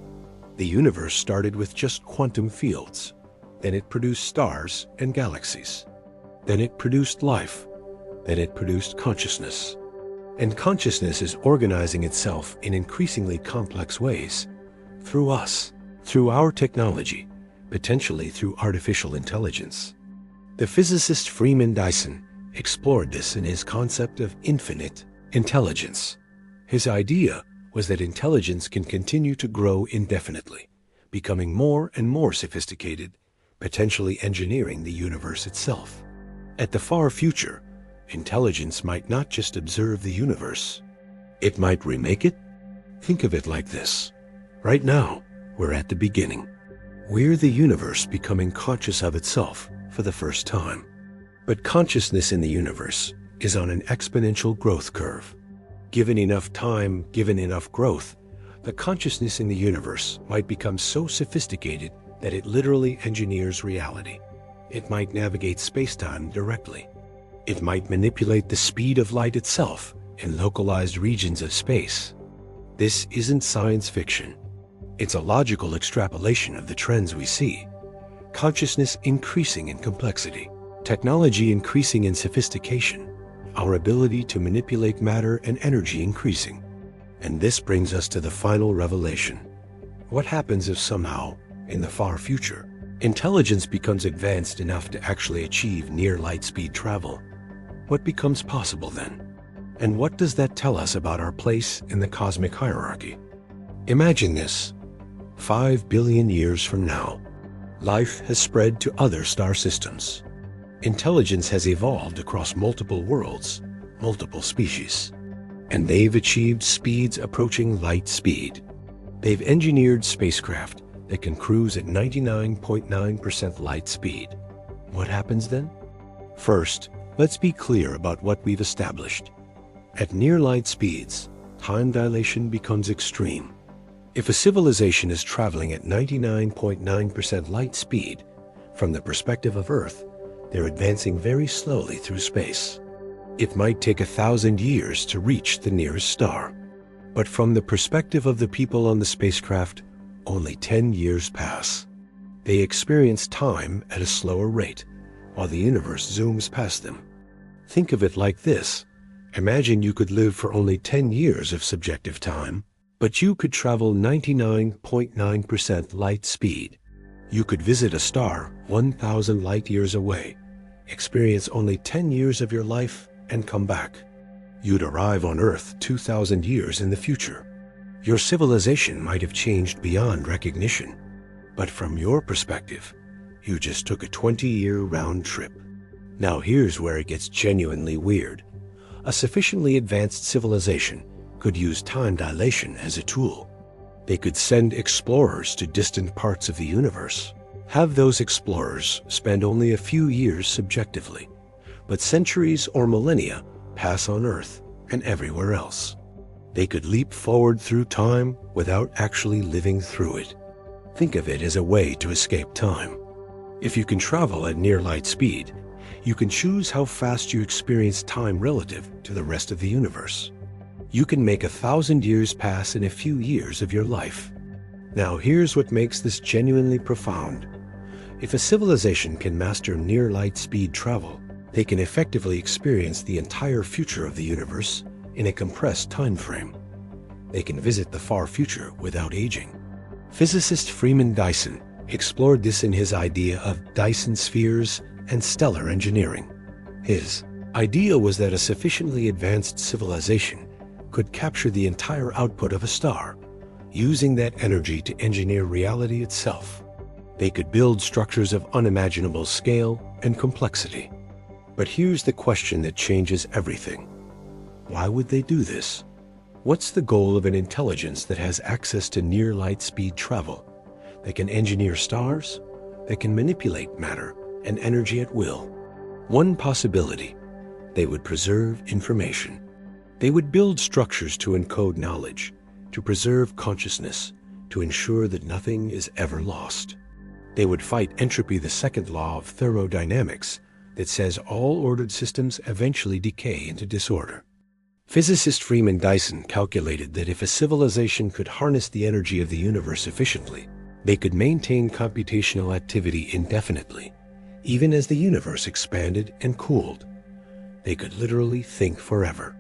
A: The universe started with just quantum fields. Then it produced stars and galaxies. Then it produced life. Then it produced consciousness. And consciousness is organizing itself in increasingly complex ways through us, through our technology, potentially through artificial intelligence. The physicist Freeman Dyson explored this in his concept of infinite intelligence. His idea was that intelligence can continue to grow indefinitely, becoming more and more sophisticated, potentially engineering the universe itself. At the far future, intelligence might not just observe the universe, it might remake it. Think of it like this. Right now, we're at the beginning. We're the universe becoming conscious of itself for the first time. But consciousness in the universe is on an exponential growth curve. Given enough time, given enough growth, the consciousness in the universe might become so sophisticated that it literally engineers reality. It might navigate spacetime directly. It might manipulate the speed of light itself in localized regions of space. This isn't science fiction. It's a logical extrapolation of the trends we see. Consciousness increasing in complexity, technology increasing in sophistication, our ability to manipulate matter and energy increasing. And this brings us to the final revelation. What happens if somehow, in the far future, intelligence becomes advanced enough to actually achieve near light speed travel? What becomes possible then? And what does that tell us about our place in the cosmic hierarchy? Imagine this. 5 billion years from now, life has spread to other star systems. Intelligence has evolved across multiple worlds, multiple species, and they've achieved speeds approaching light speed. They've engineered spacecraft that can cruise at 99.9% light speed. What happens then? First, let's be clear about what we've established. At near light speeds, time dilation becomes extreme. If a civilization is traveling at 99.9% light speed, from the perspective of Earth, they're advancing very slowly through space. It might take 1,000 years to reach the nearest star. But from the perspective of the people on the spacecraft, only 10 years pass. They experience time at a slower rate, while the universe zooms past them. Think of it like this. Imagine you could live for only 10 years of subjective time, but you could travel 99.9% light speed. You could visit a star 1,000 light years away, experience only 10 years of your life, and come back. You'd arrive on Earth 2,000 years in the future. Your civilization might have changed beyond recognition, but from your perspective, you just took a 20-year round trip. Now here's where it gets genuinely weird. A sufficiently advanced civilization could use time dilation as a tool. They could send explorers to distant parts of the universe, have those explorers spend only a few years subjectively, but centuries or millennia pass on Earth and everywhere else. They could leap forward through time without actually living through it. Think of it as a way to escape time. If you can travel at near light speed, you can choose how fast you experience time relative to the rest of the universe. You can make 1,000 years pass in a few years of your life. Now here's what makes this genuinely profound. If a civilization can master near light speed travel, they can effectively experience the entire future of the universe in a compressed time frame. They can visit the far future without aging. Physicist Freeman Dyson explored this in his idea of Dyson spheres and stellar engineering. His idea was that a sufficiently advanced civilization could capture the entire output of a star, using that energy to engineer reality itself. They could build structures of unimaginable scale and complexity. But here's the question that changes everything. Why would they do this? What's the goal of an intelligence that has access to near light speed travel? They can engineer stars, they can manipulate matter and energy at will. One possibility: they would preserve information. They would build structures to encode knowledge, to preserve consciousness, to ensure that nothing is ever lost. They would fight entropy, the second law of thermodynamics that says all ordered systems eventually decay into disorder. Physicist Freeman Dyson calculated that if a civilization could harness the energy of the universe efficiently, they could maintain computational activity indefinitely, even as the universe expanded and cooled. They could literally think forever.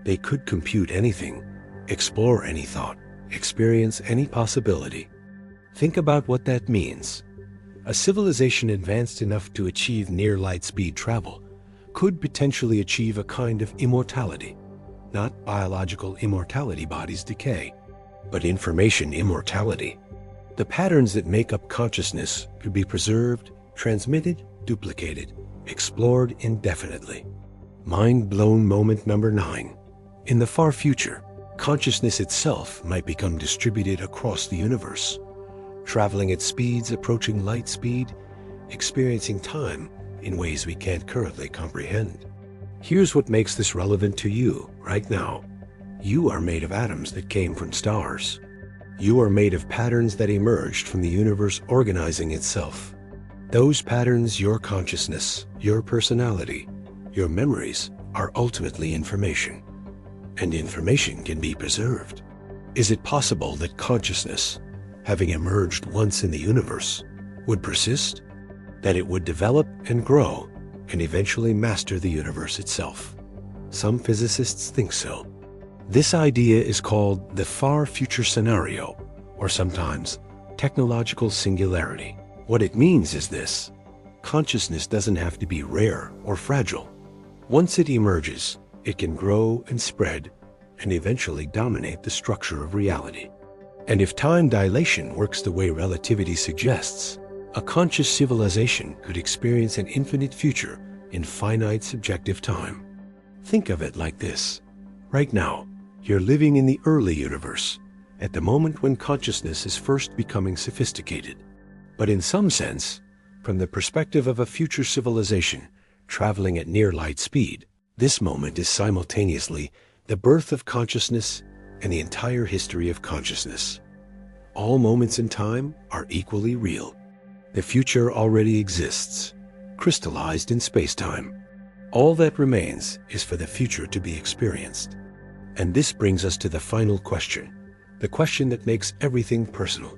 A: They could compute anything, explore any thought, experience any possibility. Think about what that means. A civilization advanced enough to achieve near light speed travel could potentially achieve a kind of immortality. Not biological immortality, bodies decay, but information immortality. The patterns that make up consciousness could be preserved, transmitted, duplicated, explored indefinitely. Mind-blown moment number 9. In the far future, consciousness itself might become distributed across the universe, traveling at speeds approaching light speed, experiencing time in ways we can't currently comprehend. Here's what makes this relevant to you right now. You are made of atoms that came from stars. You are made of patterns that emerged from the universe organizing itself. Those patterns, your consciousness, your personality, your memories, are ultimately information. And information can be preserved. Is it possible that consciousness, having emerged once in the universe, would persist? That it would develop and grow and eventually master the universe itself? Some physicists think so. This idea is called the far future scenario, or sometimes technological singularity. What it means is this: consciousness doesn't have to be rare or fragile. Once it emerges, it can grow and spread and eventually dominate the structure of reality. And if time dilation works the way relativity suggests, a conscious civilization could experience an infinite future in finite subjective time. Think of it like this. Right now, you're living in the early universe, at the moment when consciousness is first becoming sophisticated. But in some sense, from the perspective of a future civilization traveling at near light speed, this moment is simultaneously the birth of consciousness and the entire history of consciousness. All moments in time are equally real. The future already exists, crystallized in spacetime. All that remains is for the future to be experienced. And this brings us to the final question, the question that makes everything personal.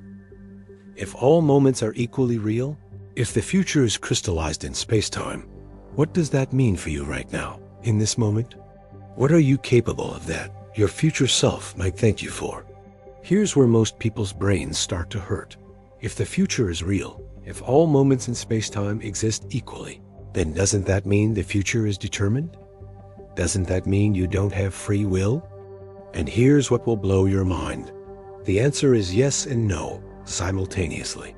A: If all moments are equally real, if the future is crystallized in spacetime, what does that mean for you right now, in this moment? What are you capable of that your future self might thank you for? Here's where most people's brains start to hurt. If the future is real, if all moments in spacetime exist equally, then doesn't that mean the future is determined? Doesn't that mean you don't have free will? And here's what will blow your mind. The answer is yes and no, simultaneously.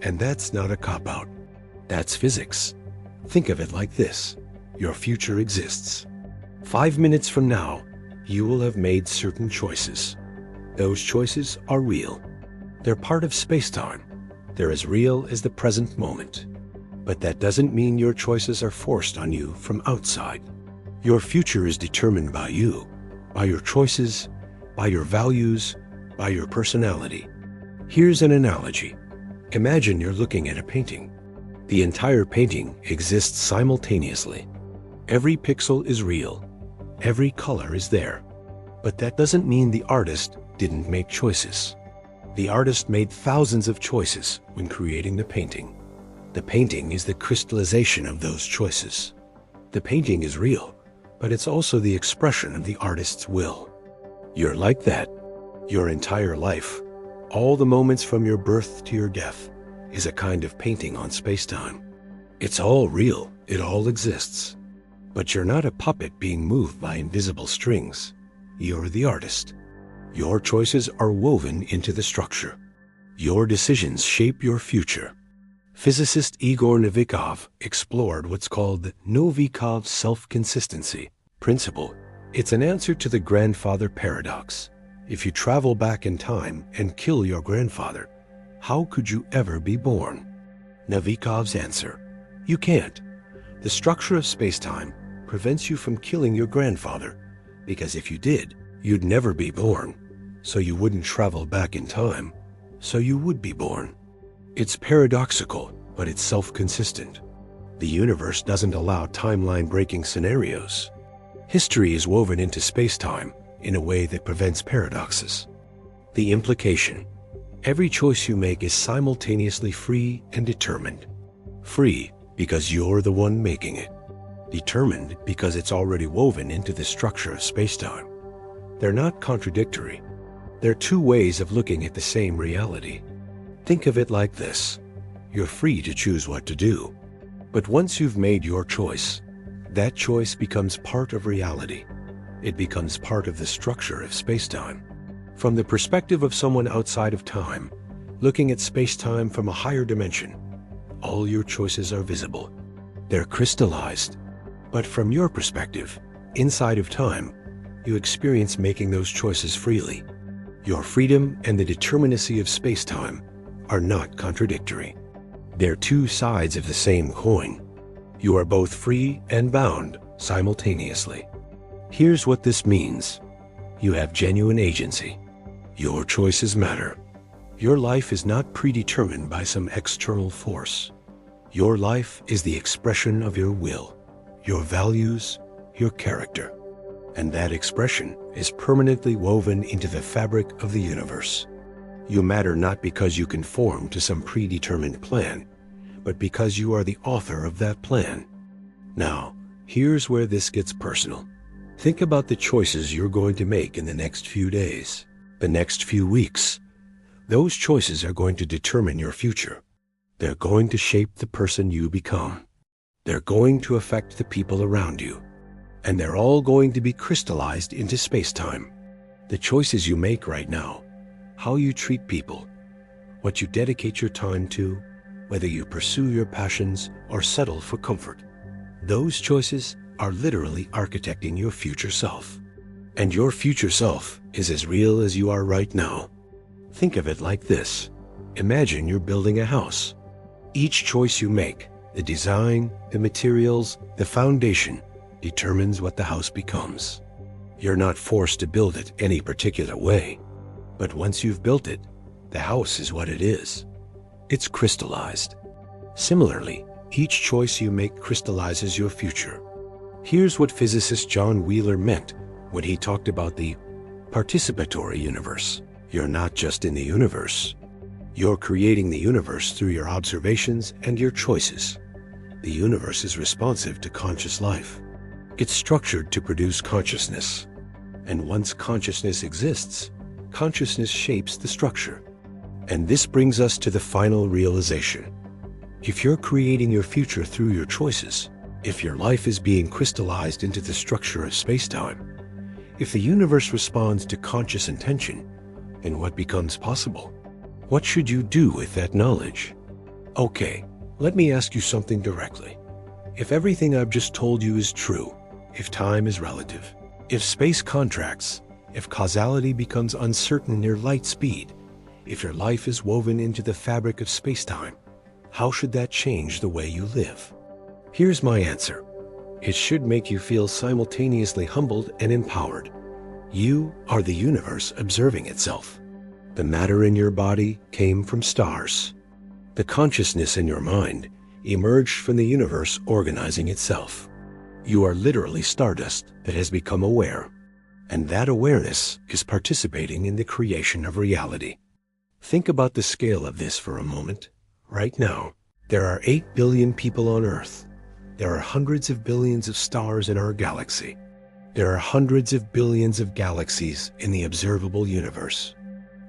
A: And that's not a cop-out. That's physics. Think of it like this. Your future exists. 5 minutes from now, you will have made certain choices. Those choices are real. They're part of spacetime. They're as real as the present moment. But that doesn't mean your choices are forced on you from outside. Your future is determined by you, by your choices, by your values, by your personality. Here's an analogy. Imagine you're looking at a painting. The entire painting exists simultaneously. Every pixel is real. Every color is there. But that doesn't mean the artist didn't make choices. The artist made thousands of choices when creating the painting. The painting is the crystallization of those choices. The painting is real, but it's also the expression of the artist's will. You're like that. Your entire life, all the moments from your birth to your death, is a kind of painting on spacetime. It's all real. It all exists. But you're not a puppet being moved by invisible strings. You're the artist. Your choices are woven into the structure. Your decisions shape your future. Physicist Igor Novikov explored what's called the Novikov self-consistency principle It's an answer to the grandfather paradox. If you travel back in time and kill your grandfather, how could you ever be born? Novikov's answer: you can't. The structure of spacetime prevents you from killing your grandfather, because if you did, you'd never be born. So you wouldn't travel back in time, so you would be born. It's paradoxical, but it's self-consistent. The universe doesn't allow timeline-breaking scenarios. History is woven into spacetime in a way that prevents paradoxes. The implication: every choice you make is simultaneously free and determined. Free because you're the one making it. Determined because it's already woven into the structure of spacetime. They're not contradictory. They're two ways of looking at the same reality. Think of it like this: you're free to choose what to do. But once you've made your choice, that choice becomes part of reality. It becomes part of the structure of spacetime. From the perspective of someone outside of time, looking at spacetime from a higher dimension, all your choices are visible. They're crystallized. But from your perspective, inside of time, you experience making those choices freely. Your freedom and the determinacy of spacetime are not contradictory. They're two sides of the same coin. You are both free and bound simultaneously. Here's what this means. You have genuine agency. Your choices matter. Your life is not predetermined by some external force. Your life is the expression of your will, your values, your character. And that expression is permanently woven into the fabric of the universe. You matter not because you conform to some predetermined plan, but because you are the author of that plan. Now, here's where this gets personal. Think about the choices you're going to make in the next few days, the next few weeks. Those choices are going to determine your future. They're going to shape the person you become. They're going to affect the people around you. And they're all going to be crystallized into spacetime. The choices you make right now, how you treat people, what you dedicate your time to, whether you pursue your passions or settle for comfort. Those choices are literally architecting your future self. And your future self is as real as you are right now. Think of it like this. Imagine you're building a house. Each choice you make, the design, the materials, the foundation, determines what the house becomes. You're not forced to build it any particular way. But once you've built it, the house is what it is. It's crystallized. Similarly, each choice you make crystallizes your future. Here's what physicist John Wheeler meant when he talked about the participatory universe. You're not just in the universe. You're creating the universe through your observations and your choices. The universe is responsive to conscious life. It's structured to produce consciousness. And once consciousness exists, consciousness shapes the structure. And this brings us to the final realization. If you're creating your future through your choices, if your life is being crystallized into the structure of spacetime, if the universe responds to conscious intention, then what becomes possible? What should you do with that knowledge? Okay, let me ask you something directly. If everything I've just told you is true, if time is relative, if space contracts, if causality becomes uncertain near light speed, if your life is woven into the fabric of spacetime, how should that change the way you live? Here's my answer. It should make you feel simultaneously humbled and empowered. You are the universe observing itself. The matter in your body came from stars. The consciousness in your mind emerged from the universe organizing itself. You are literally stardust that has become aware. And that awareness is participating in the creation of reality. Think about the scale of this for a moment. Right now, there are 8 billion people on Earth. There are hundreds of billions of stars in our galaxy. There are hundreds of billions of galaxies in the observable universe.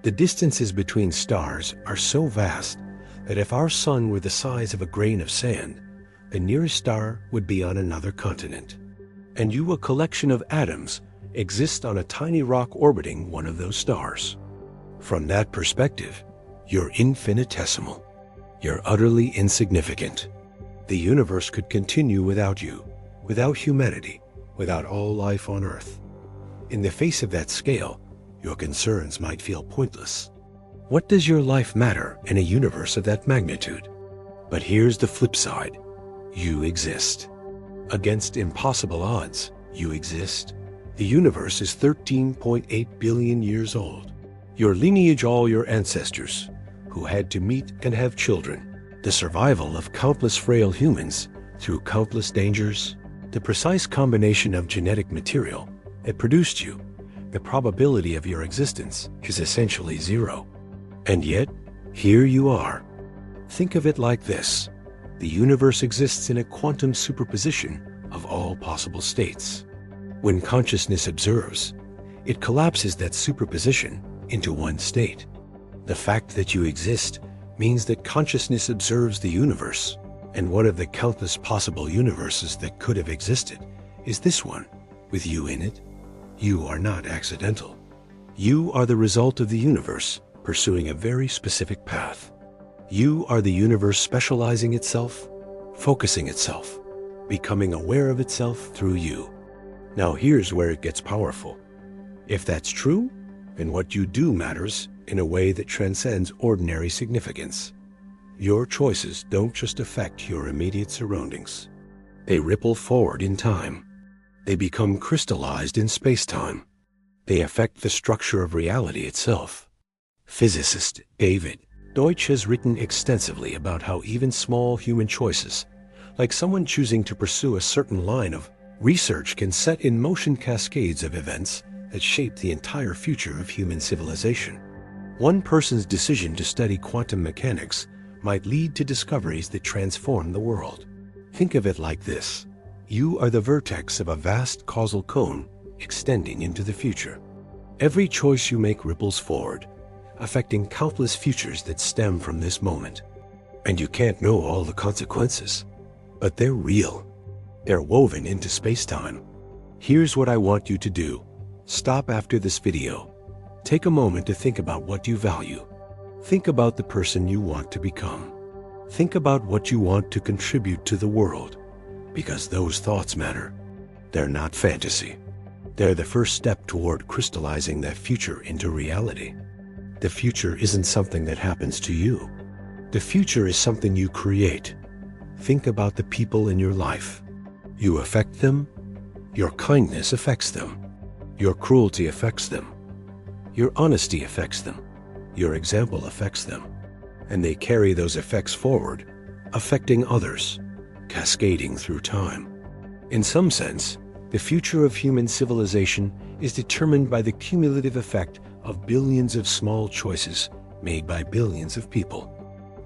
A: The distances between stars are so vast that if our sun were the size of a grain of sand, the nearest star would be on another continent. And you, a collection of atoms, exist on a tiny rock orbiting one of those stars. From that perspective, you're infinitesimal. You're utterly insignificant. The universe could continue without you, without humanity, without all life on Earth. In the face of that scale, your concerns might feel pointless. What does your life matter in a universe of that magnitude? But here's the flip side. You exist. Against impossible odds, you exist. The universe is 13.8 billion years old. Your lineage, all your ancestors, who had to meet and have children, the survival of countless frail humans through countless dangers, the precise combination of genetic material that produced you, the probability of your existence is essentially zero. And yet, here you are. Think of it like this. The universe exists in a quantum superposition of all possible states. When consciousness observes, it collapses that superposition into one state. The fact that you exist means that consciousness observes the universe, and one of the countless possible universes that could have existed is this one, with you in it. You are not accidental. You are the result of the universe pursuing a very specific path. You are the universe specializing itself, focusing itself, becoming aware of itself through you. Now here's where it gets powerful. If that's true, then what you do matters in a way that transcends ordinary significance. Your choices don't just affect your immediate surroundings. They ripple forward in time. They become crystallized in space-time. They affect the structure of reality itself. Physicist David Deutsch has written extensively about how even small human choices, like someone choosing to pursue a certain line of research, can set in motion cascades of events that shape the entire future of human civilization. One person's decision to study quantum mechanics might lead to discoveries that transform the world. Think of it like this. You are the vertex of a vast causal cone extending into the future. Every choice you make ripples forward, affecting countless futures that stem from this moment. And you can't know all the consequences, but they're real. They're woven into space-time. Here's what I want you to do. Stop after this video. Take a moment to think about what you value. Think about the person you want to become. Think about what you want to contribute to the world, because those thoughts matter. They're not fantasy. They're the first step toward crystallizing that future into reality. The future isn't something that happens to you. The future is something you create. Think about the people in your life. You affect them. Your kindness affects them. Your cruelty affects them. Your honesty affects them. Your example affects them. And they carry those effects forward, affecting others, cascading through time. In some sense, the future of human civilization is determined by the cumulative effect of billions of small choices made by billions of people.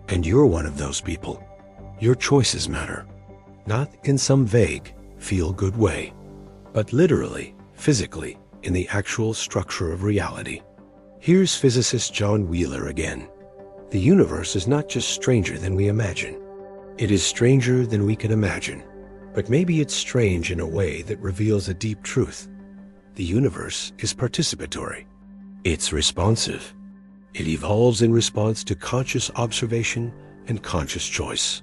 A: And you're one of those people. Your choices matter. Not in some vague, feel-good way, but literally, physically, in the actual structure of reality. Here's physicist John Wheeler again. The universe is not just stranger than we imagine. It is stranger than we can imagine. But maybe it's strange in a way that reveals a deep truth. The universe is participatory. It's responsive. It evolves in response to conscious observation and conscious choice.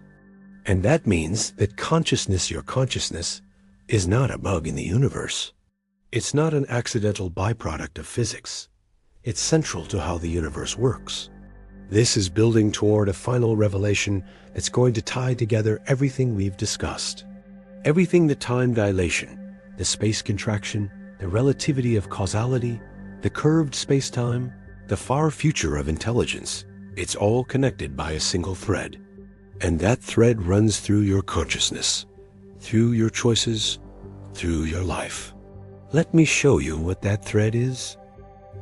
A: And that means that consciousness, your consciousness, is not a bug in the universe. It's not an accidental byproduct of physics. It's central to how the universe works. This is building toward a final revelation that's going to tie together everything we've discussed. Everything: the time dilation, the space contraction, the relativity of causality, the curved space-time, the far future of intelligence. It's all connected by a single thread. And that thread runs through your consciousness, through your choices, through your life. Let me show you what that thread is.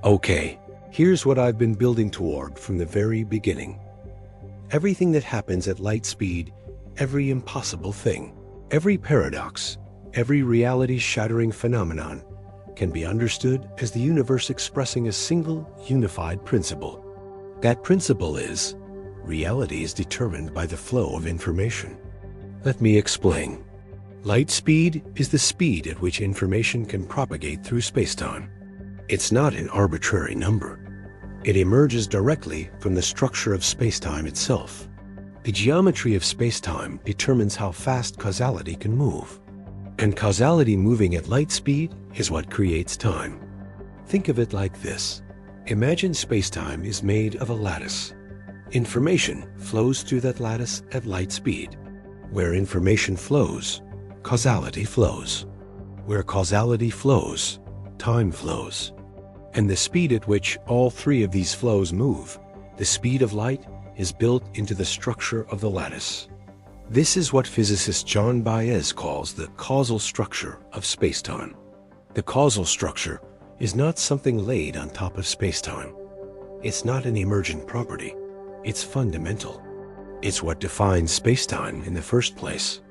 A: Okay, here's what I've been building toward from the very beginning. Everything that happens at light speed, every impossible thing, every paradox, every reality-shattering phenomenon can be understood as the universe expressing a single, unified principle. That principle is, reality is determined by the flow of information. Let me explain. Light speed is the speed at which information can propagate through spacetime. It's not an arbitrary number. It emerges directly from the structure of spacetime itself. The geometry of spacetime determines how fast causality can move. And causality moving at light speed is what creates time. Think of it like this. Imagine spacetime is made of a lattice. Information flows through that lattice at light speed. Where information flows, causality flows. Where causality flows, time flows. And the speed at which all three of these flows move, the speed of light, is built into the structure of the lattice. This is what physicist John Baez calls the causal structure of spacetime. The causal structure is not something laid on top of spacetime. It's not an emergent property. It's fundamental. It's what defines spacetime in the first place.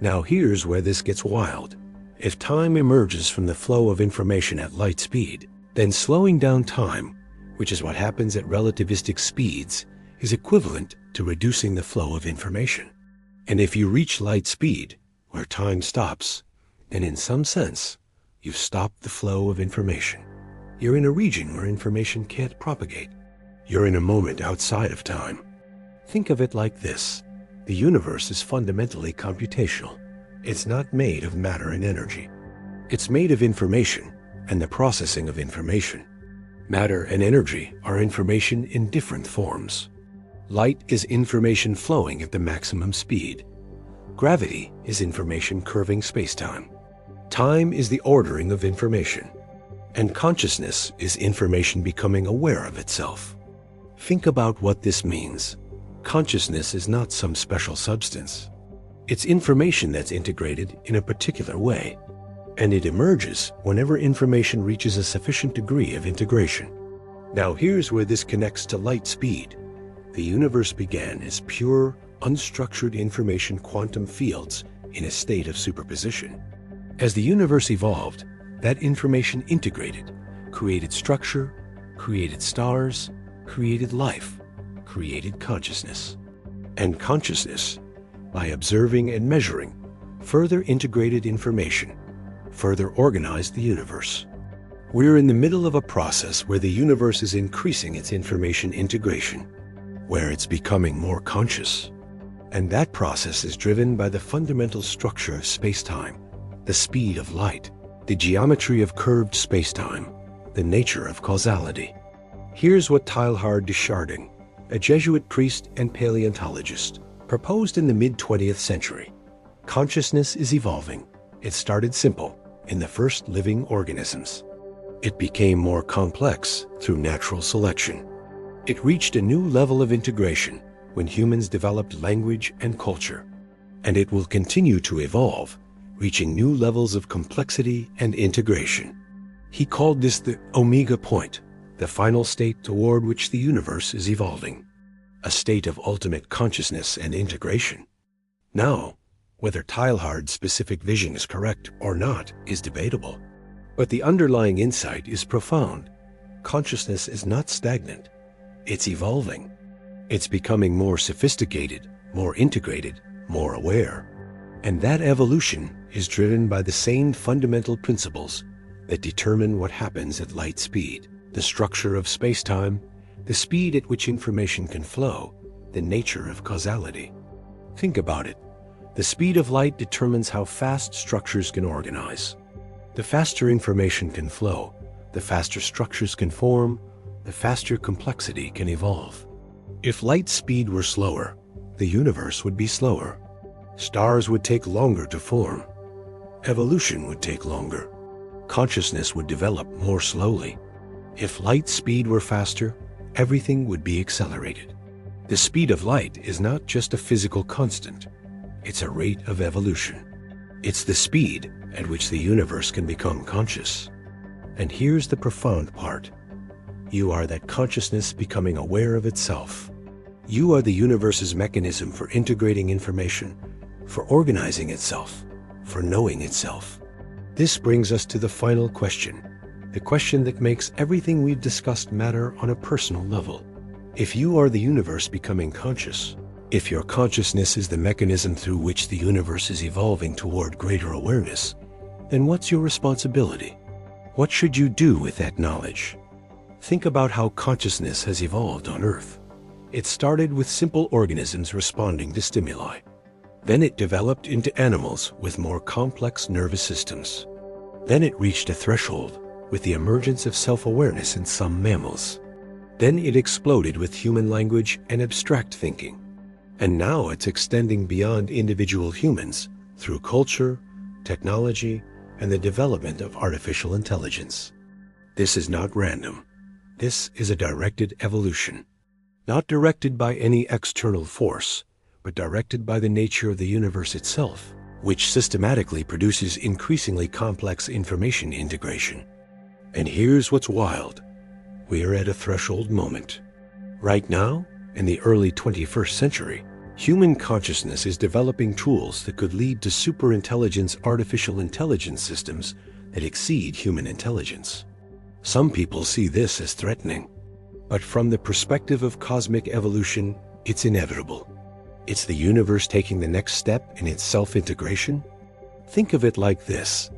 A: Now here's where this gets wild. If time emerges from the flow of information at light speed, then slowing down time, which is what happens at relativistic speeds, is equivalent to reducing the flow of information. And if you reach light speed, where time stops, then in some sense, you've stopped the flow of information. You're in a region where information can't propagate. You're in a moment outside of time. Think of it like this. The universe is fundamentally computational. It's not made of matter and energy. It's made of information and the processing of information. Matter and energy are information in different forms. Light is information flowing at the maximum speed. Gravity is information curving spacetime. Time is the ordering of information. And consciousness is information becoming aware of itself. Think about what this means. Consciousness is not some special substance. It's information that's integrated in a particular way. And it emerges whenever information reaches a sufficient degree of integration. Now here's where this connects to light speed. The universe began as pure, unstructured information quantum fields in a state of superposition. As the universe evolved, that information integrated, created structure, created stars, created life, created consciousness. And consciousness, by observing and measuring, further integrated information, further organized the universe. We're in the middle of a process where the universe is increasing its information integration, where it's becoming more conscious. And that process is driven by the fundamental structure of spacetime, the speed of light, the geometry of curved spacetime, the nature of causality. Here's what Teilhard de Chardin, a Jesuit priest and paleontologist, proposed in the mid-20th century. Consciousness is evolving. It started simple, in the first living organisms. It became more complex through natural selection. It reached a new level of integration when humans developed language and culture. And it will continue to evolve, reaching new levels of complexity and integration. He called this the omega point, the final state toward which the universe is evolving, a state of ultimate consciousness and integration. Now, whether Teilhard's specific vision is correct or not is debatable. But the underlying insight is profound. Consciousness is not stagnant. It's evolving. It's becoming more sophisticated, more integrated, more aware. And that evolution is driven by the same fundamental principles that determine what happens at light speed, the structure of spacetime, the speed at which information can flow, the nature of causality. Think about it. The speed of light determines how fast structures can organize. The faster information can flow, the faster structures can form, the faster complexity can evolve. If light speed were slower, the universe would be slower. Stars would take longer to form. Evolution would take longer. Consciousness would develop more slowly. If light speed were faster, everything would be accelerated. The speed of light is not just a physical constant. It's a rate of evolution. It's the speed at which the universe can become conscious. And here's the profound part. You are that consciousness becoming aware of itself. You are the universe's mechanism for integrating information, for organizing itself, for knowing itself. This brings us to the final question, the question that makes everything we've discussed matter on a personal level. If you are the universe becoming conscious, if your consciousness is the mechanism through which the universe is evolving toward greater awareness, then what's your responsibility? What should you do with that knowledge? Think about how consciousness has evolved on Earth. It started with simple organisms responding to stimuli. Then it developed into animals with more complex nervous systems. Then it reached a threshold with the emergence of self-awareness in some mammals. Then it exploded with human language and abstract thinking. And now it's extending beyond individual humans through culture, technology, and the development of artificial intelligence. This is not random. This is a directed evolution. Not directed by any external force, but directed by the nature of the universe itself, which systematically produces increasingly complex information integration. And here's what's wild. We're at a threshold moment. Right now, in the early 21st century, human consciousness is developing tools that could lead to superintelligence artificial intelligence systems that exceed human intelligence. Some people see this as threatening, but from the perspective of cosmic evolution, it's inevitable. It's the universe taking the next step in its self-integration. Think of it like this.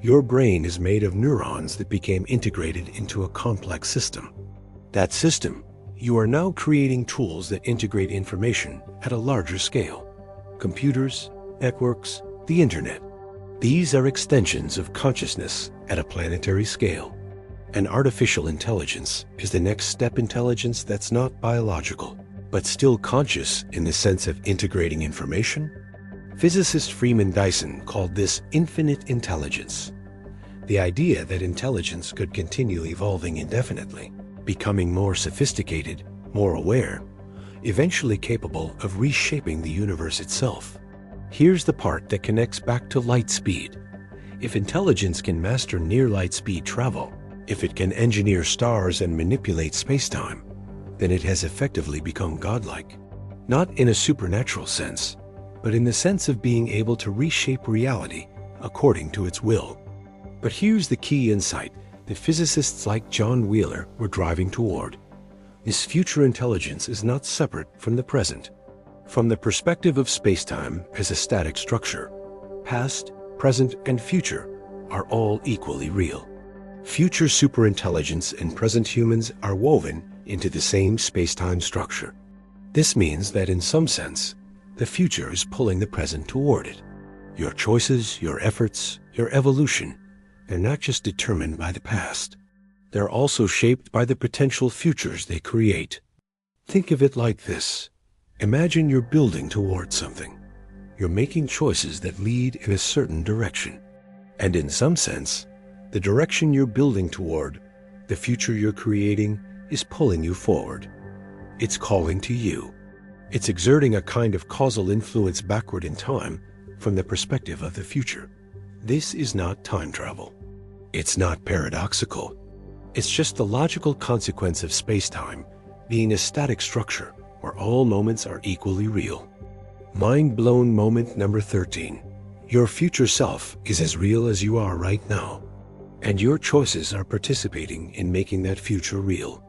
A: Your brain is made of neurons that became integrated into a complex system. That system, you are now creating tools that integrate information at a larger scale. Computers, networks, the internet. These are extensions of consciousness at a planetary scale. And artificial intelligence is the next step intelligence that's not biological, but still conscious in the sense of integrating information. Physicist Freeman Dyson called this infinite intelligence. The idea that intelligence could continue evolving indefinitely, becoming more sophisticated, more aware, eventually capable of reshaping the universe itself. Here's the part that connects back to light speed. If intelligence can master near light speed travel, if it can engineer stars and manipulate spacetime, then it has effectively become godlike. Not in a supernatural sense, but in the sense of being able to reshape reality according to its will. But here's the key insight that physicists like John Wheeler were driving toward. This future intelligence is not separate from the present. From the perspective of spacetime as a static structure, past, present, and future are all equally real. Future superintelligence and present humans are woven into the same spacetime structure. This means that in some sense, the future is pulling the present toward it. Your choices, your efforts, your evolution, they're not just determined by the past. They're also shaped by the potential futures they create. Think of it like this. Imagine you're building toward something. You're making choices that lead in a certain direction. And in some sense, the direction you're building toward, the future you're creating, is pulling you forward. It's calling to you. It's exerting a kind of causal influence backward in time from the perspective of the future. This is not time travel. It's not paradoxical. It's just the logical consequence of spacetime being a static structure where all moments are equally real. Mind-blown moment number 13. Your future self is as real as you are right now, and your choices are participating in making that future real.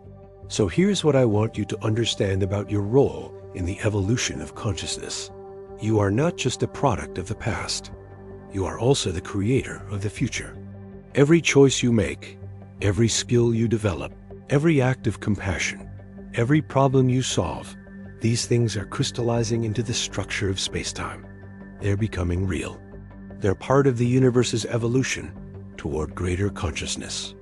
A: So here's what I want you to understand about your role in the evolution of consciousness. You are not just a product of the past. You are also the creator of the future. Every choice you make, every skill you develop, every act of compassion, every problem you solve, these things are crystallizing into the structure of spacetime. They're becoming real. They're part of the universe's evolution toward greater consciousness.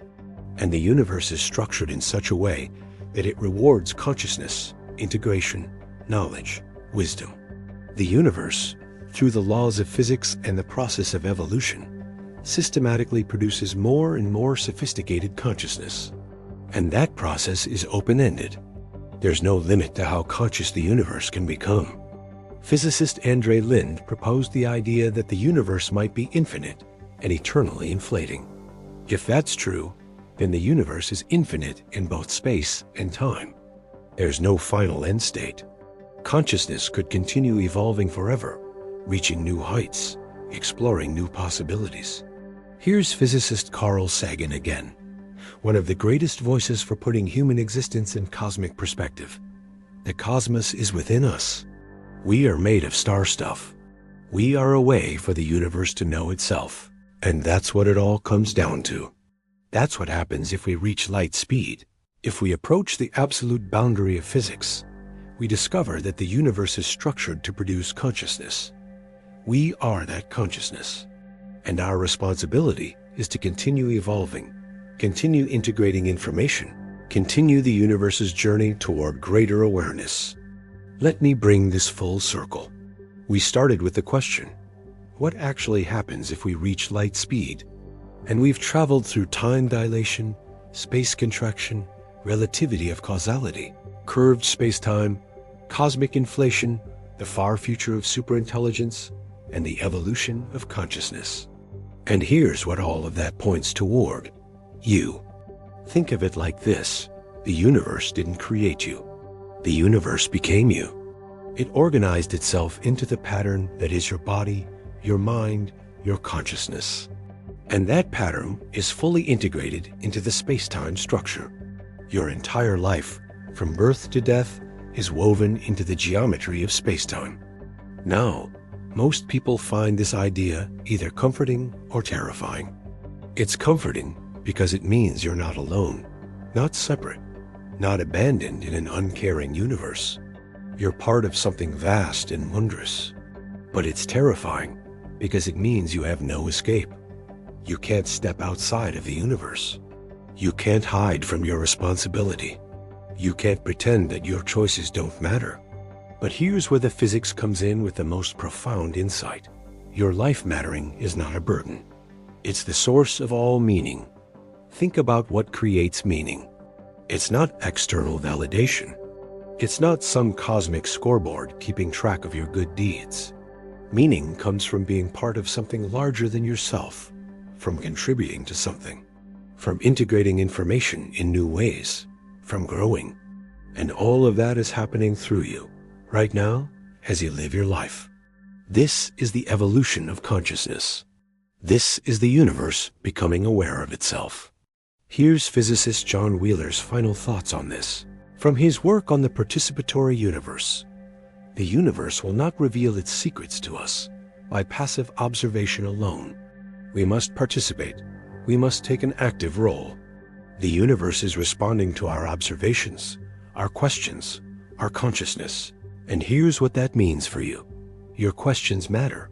A: And the universe is structured in such a way that it rewards consciousness, integration, knowledge, wisdom. The universe, through the laws of physics and the process of evolution, systematically produces more and more sophisticated consciousness. And that process is open-ended. There's no limit to how conscious the universe can become. Physicist Andre Linde proposed the idea that the universe might be infinite and eternally inflating. If that's true, then the universe is infinite in both space and time. There's no final end state. Consciousness could continue evolving forever, reaching new heights, exploring new possibilities. Here's physicist Carl Sagan again, one of the greatest voices for putting human existence in cosmic perspective. The cosmos is within us. We are made of star stuff. We are a way for the universe to know itself. And that's what it all comes down to. That's what happens if we reach light speed. If we approach the absolute boundary of physics, we discover that the universe is structured to produce consciousness. We are that consciousness. And our responsibility is to continue evolving, Continue integrating information. Continue the universe's journey toward greater awareness. Let me bring this full circle. We started with the question, what actually happens if we reach light speed? And we've traveled through time dilation, space contraction, relativity of causality, curved space-time, cosmic inflation, the far future of superintelligence, and the evolution of consciousness. And here's what all of that points toward. You. Think of it like this. The universe didn't create you. The universe became you. It organized itself into the pattern that is your body, your mind, your consciousness. And that pattern is fully integrated into the space-time structure. Your entire life, from birth to death, is woven into the geometry of space-time. Now, most people find this idea either comforting or terrifying. It's comforting because it means you're not alone, not separate, not abandoned in an uncaring universe. You're part of something vast and wondrous. But it's terrifying because it means you have no escape. You can't step outside of the universe. You can't hide from your responsibility. You can't pretend that your choices don't matter. But here's where the physics comes in with the most profound insight. Your life mattering is not a burden. It's the source of all meaning. Think about what creates meaning. It's not external validation. It's not some cosmic scoreboard keeping track of your good deeds. Meaning comes from being part of something larger than yourself, from contributing to something, from integrating information in new ways, from growing. And all of that is happening through you, right now, as you live your life. This is the evolution of consciousness. This is the universe becoming aware of itself. Here's physicist John Wheeler's final thoughts on this. From his work on the participatory universe, the universe will not reveal its secrets to us by passive observation alone. We must participate. We must take an active role. The universe is responding to our observations, our questions, our consciousness. And here's what that means for you. Your questions matter.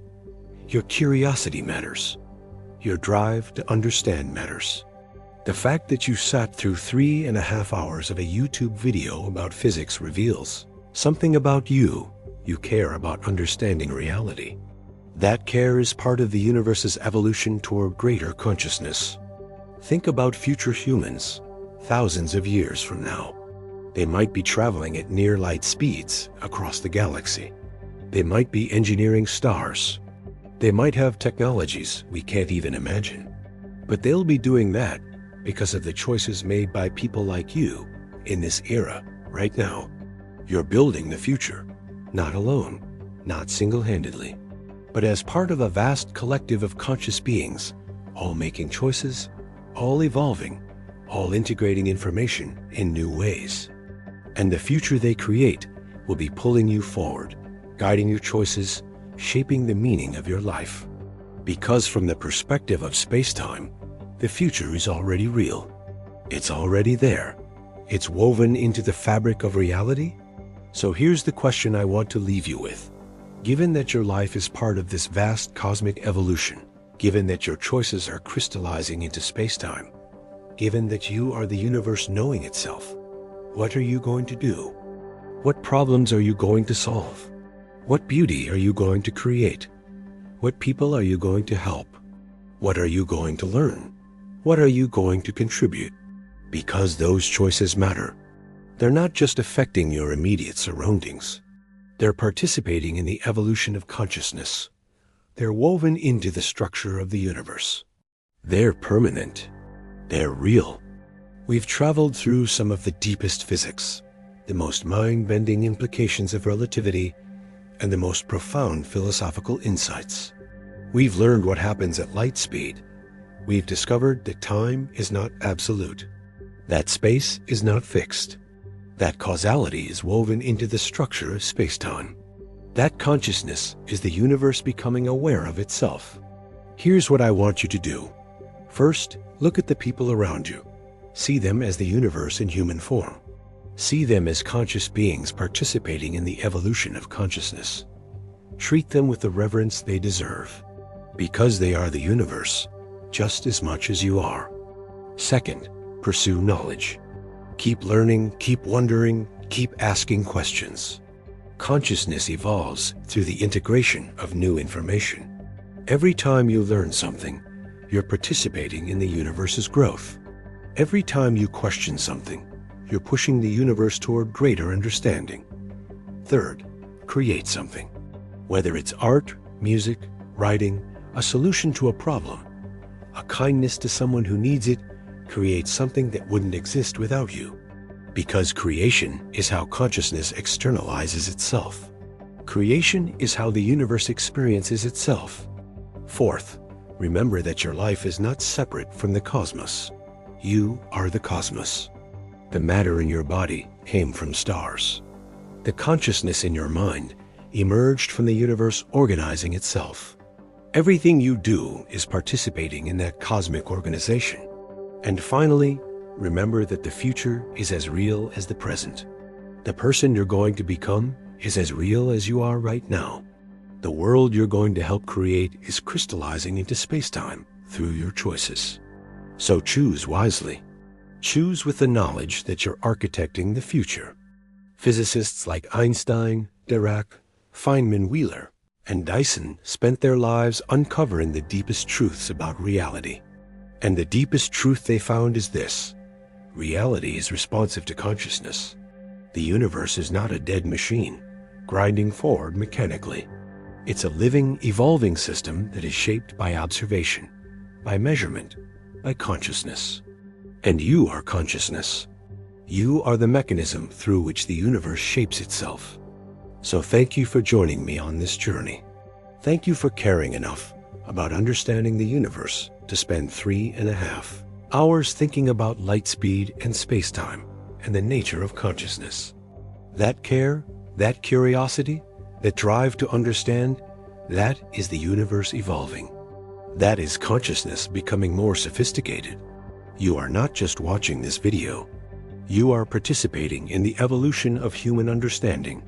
A: Your curiosity matters. Your drive to understand matters. The fact that you sat through 3.5 hours of a YouTube video about physics reveals something about you. You care about understanding reality. That care is part of the universe's evolution toward greater consciousness. Think about future humans, thousands of years from now. They might be traveling at near light speeds across the galaxy. They might be engineering stars. They might have technologies we can't even imagine. But they'll be doing that because of the choices made by people like you in this era, right now. You're building the future, not alone, not single-handedly, but as part of a vast collective of conscious beings, all making choices, all evolving, all integrating information in new ways. And the future they create will be pulling you forward, guiding your choices, shaping the meaning of your life. Because from the perspective of space-time, the future is already real. It's already there. It's woven into the fabric of reality. So here's the question I want to leave you with. Given that your life is part of this vast cosmic evolution, given that your choices are crystallizing into space-time, given that you are the universe knowing itself, what are you going to do? What problems are you going to solve? What beauty are you going to create? What people are you going to help? What are you going to learn? What are you going to contribute? Because those choices matter. They're not just affecting your immediate surroundings. They're participating in the evolution of consciousness. They're woven into the structure of the universe. They're permanent. They're real. We've traveled through some of the deepest physics, the most mind-bending implications of relativity, and the most profound philosophical insights. We've learned what happens at light speed. We've discovered that time is not absolute, that space is not fixed, that causality is woven into the structure of space-time. That consciousness is the universe becoming aware of itself. Here's what I want you to do. First, look at the people around you. See them as the universe in human form. See them as conscious beings participating in the evolution of consciousness. Treat them with the reverence they deserve, because they are the universe, just as much as you are. Second, pursue knowledge. Keep learning, keep wondering, keep asking questions. Consciousness evolves through the integration of new information. Every time you learn something, you're participating in the universe's growth. Every time you question something, you're pushing the universe toward greater understanding. Third, create something. Whether it's art, music, writing, a solution to a problem, a kindness to someone who needs it, create something that wouldn't exist without you. Because creation is how consciousness externalizes itself. Creation is how the universe experiences itself. Fourth, remember that your life is not separate from the cosmos. You are the cosmos. The matter in your body came from stars. The consciousness in your mind emerged from the universe organizing itself. Everything you do is participating in that cosmic organization. And finally, remember that the future is as real as the present. The person you're going to become is as real as you are right now. The world you're going to help create is crystallizing into spacetime through your choices. So choose wisely. Choose with the knowledge that you're architecting the future. Physicists like Einstein, Dirac, Feynman Wheeler, and Dyson spent their lives uncovering the deepest truths about reality. And the deepest truth they found is this: reality is responsive to consciousness. The universe is not a dead machine, grinding forward mechanically. It's a living, evolving system that is shaped by observation, by measurement, by consciousness. And you are consciousness. You are the mechanism through which the universe shapes itself. So thank you for joining me on this journey. Thank you for caring enough about understanding the universe to spend 3.5 hours thinking about light speed and space-time and the nature of consciousness. That care, that curiosity, that drive to understand, that is the universe evolving. That is consciousness becoming more sophisticated. You are not just watching this video. You are participating in the evolution of human understanding.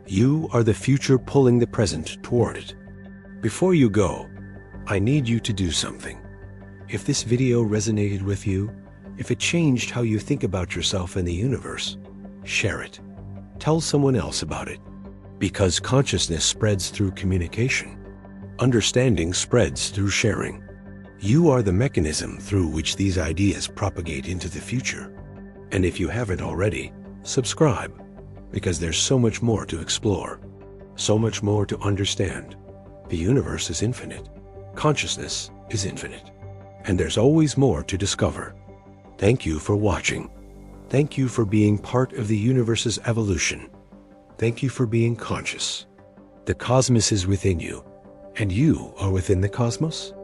A: You are the future pulling the present toward it. Before you go, I need you to do something. If this video resonated with you, if it changed how you think about yourself and the universe, share it. Tell someone else about it. Because consciousness spreads through communication. Understanding spreads through sharing. You are the mechanism through which these ideas propagate into the future. And if you haven't already, subscribe, because there's so much more to explore, so much more to understand. The universe is infinite. Consciousness is infinite. And there's always more to discover. Thank you for watching. Thank you for being part of the universe's evolution. Thank you for being conscious. The cosmos is within you, and you are within the cosmos.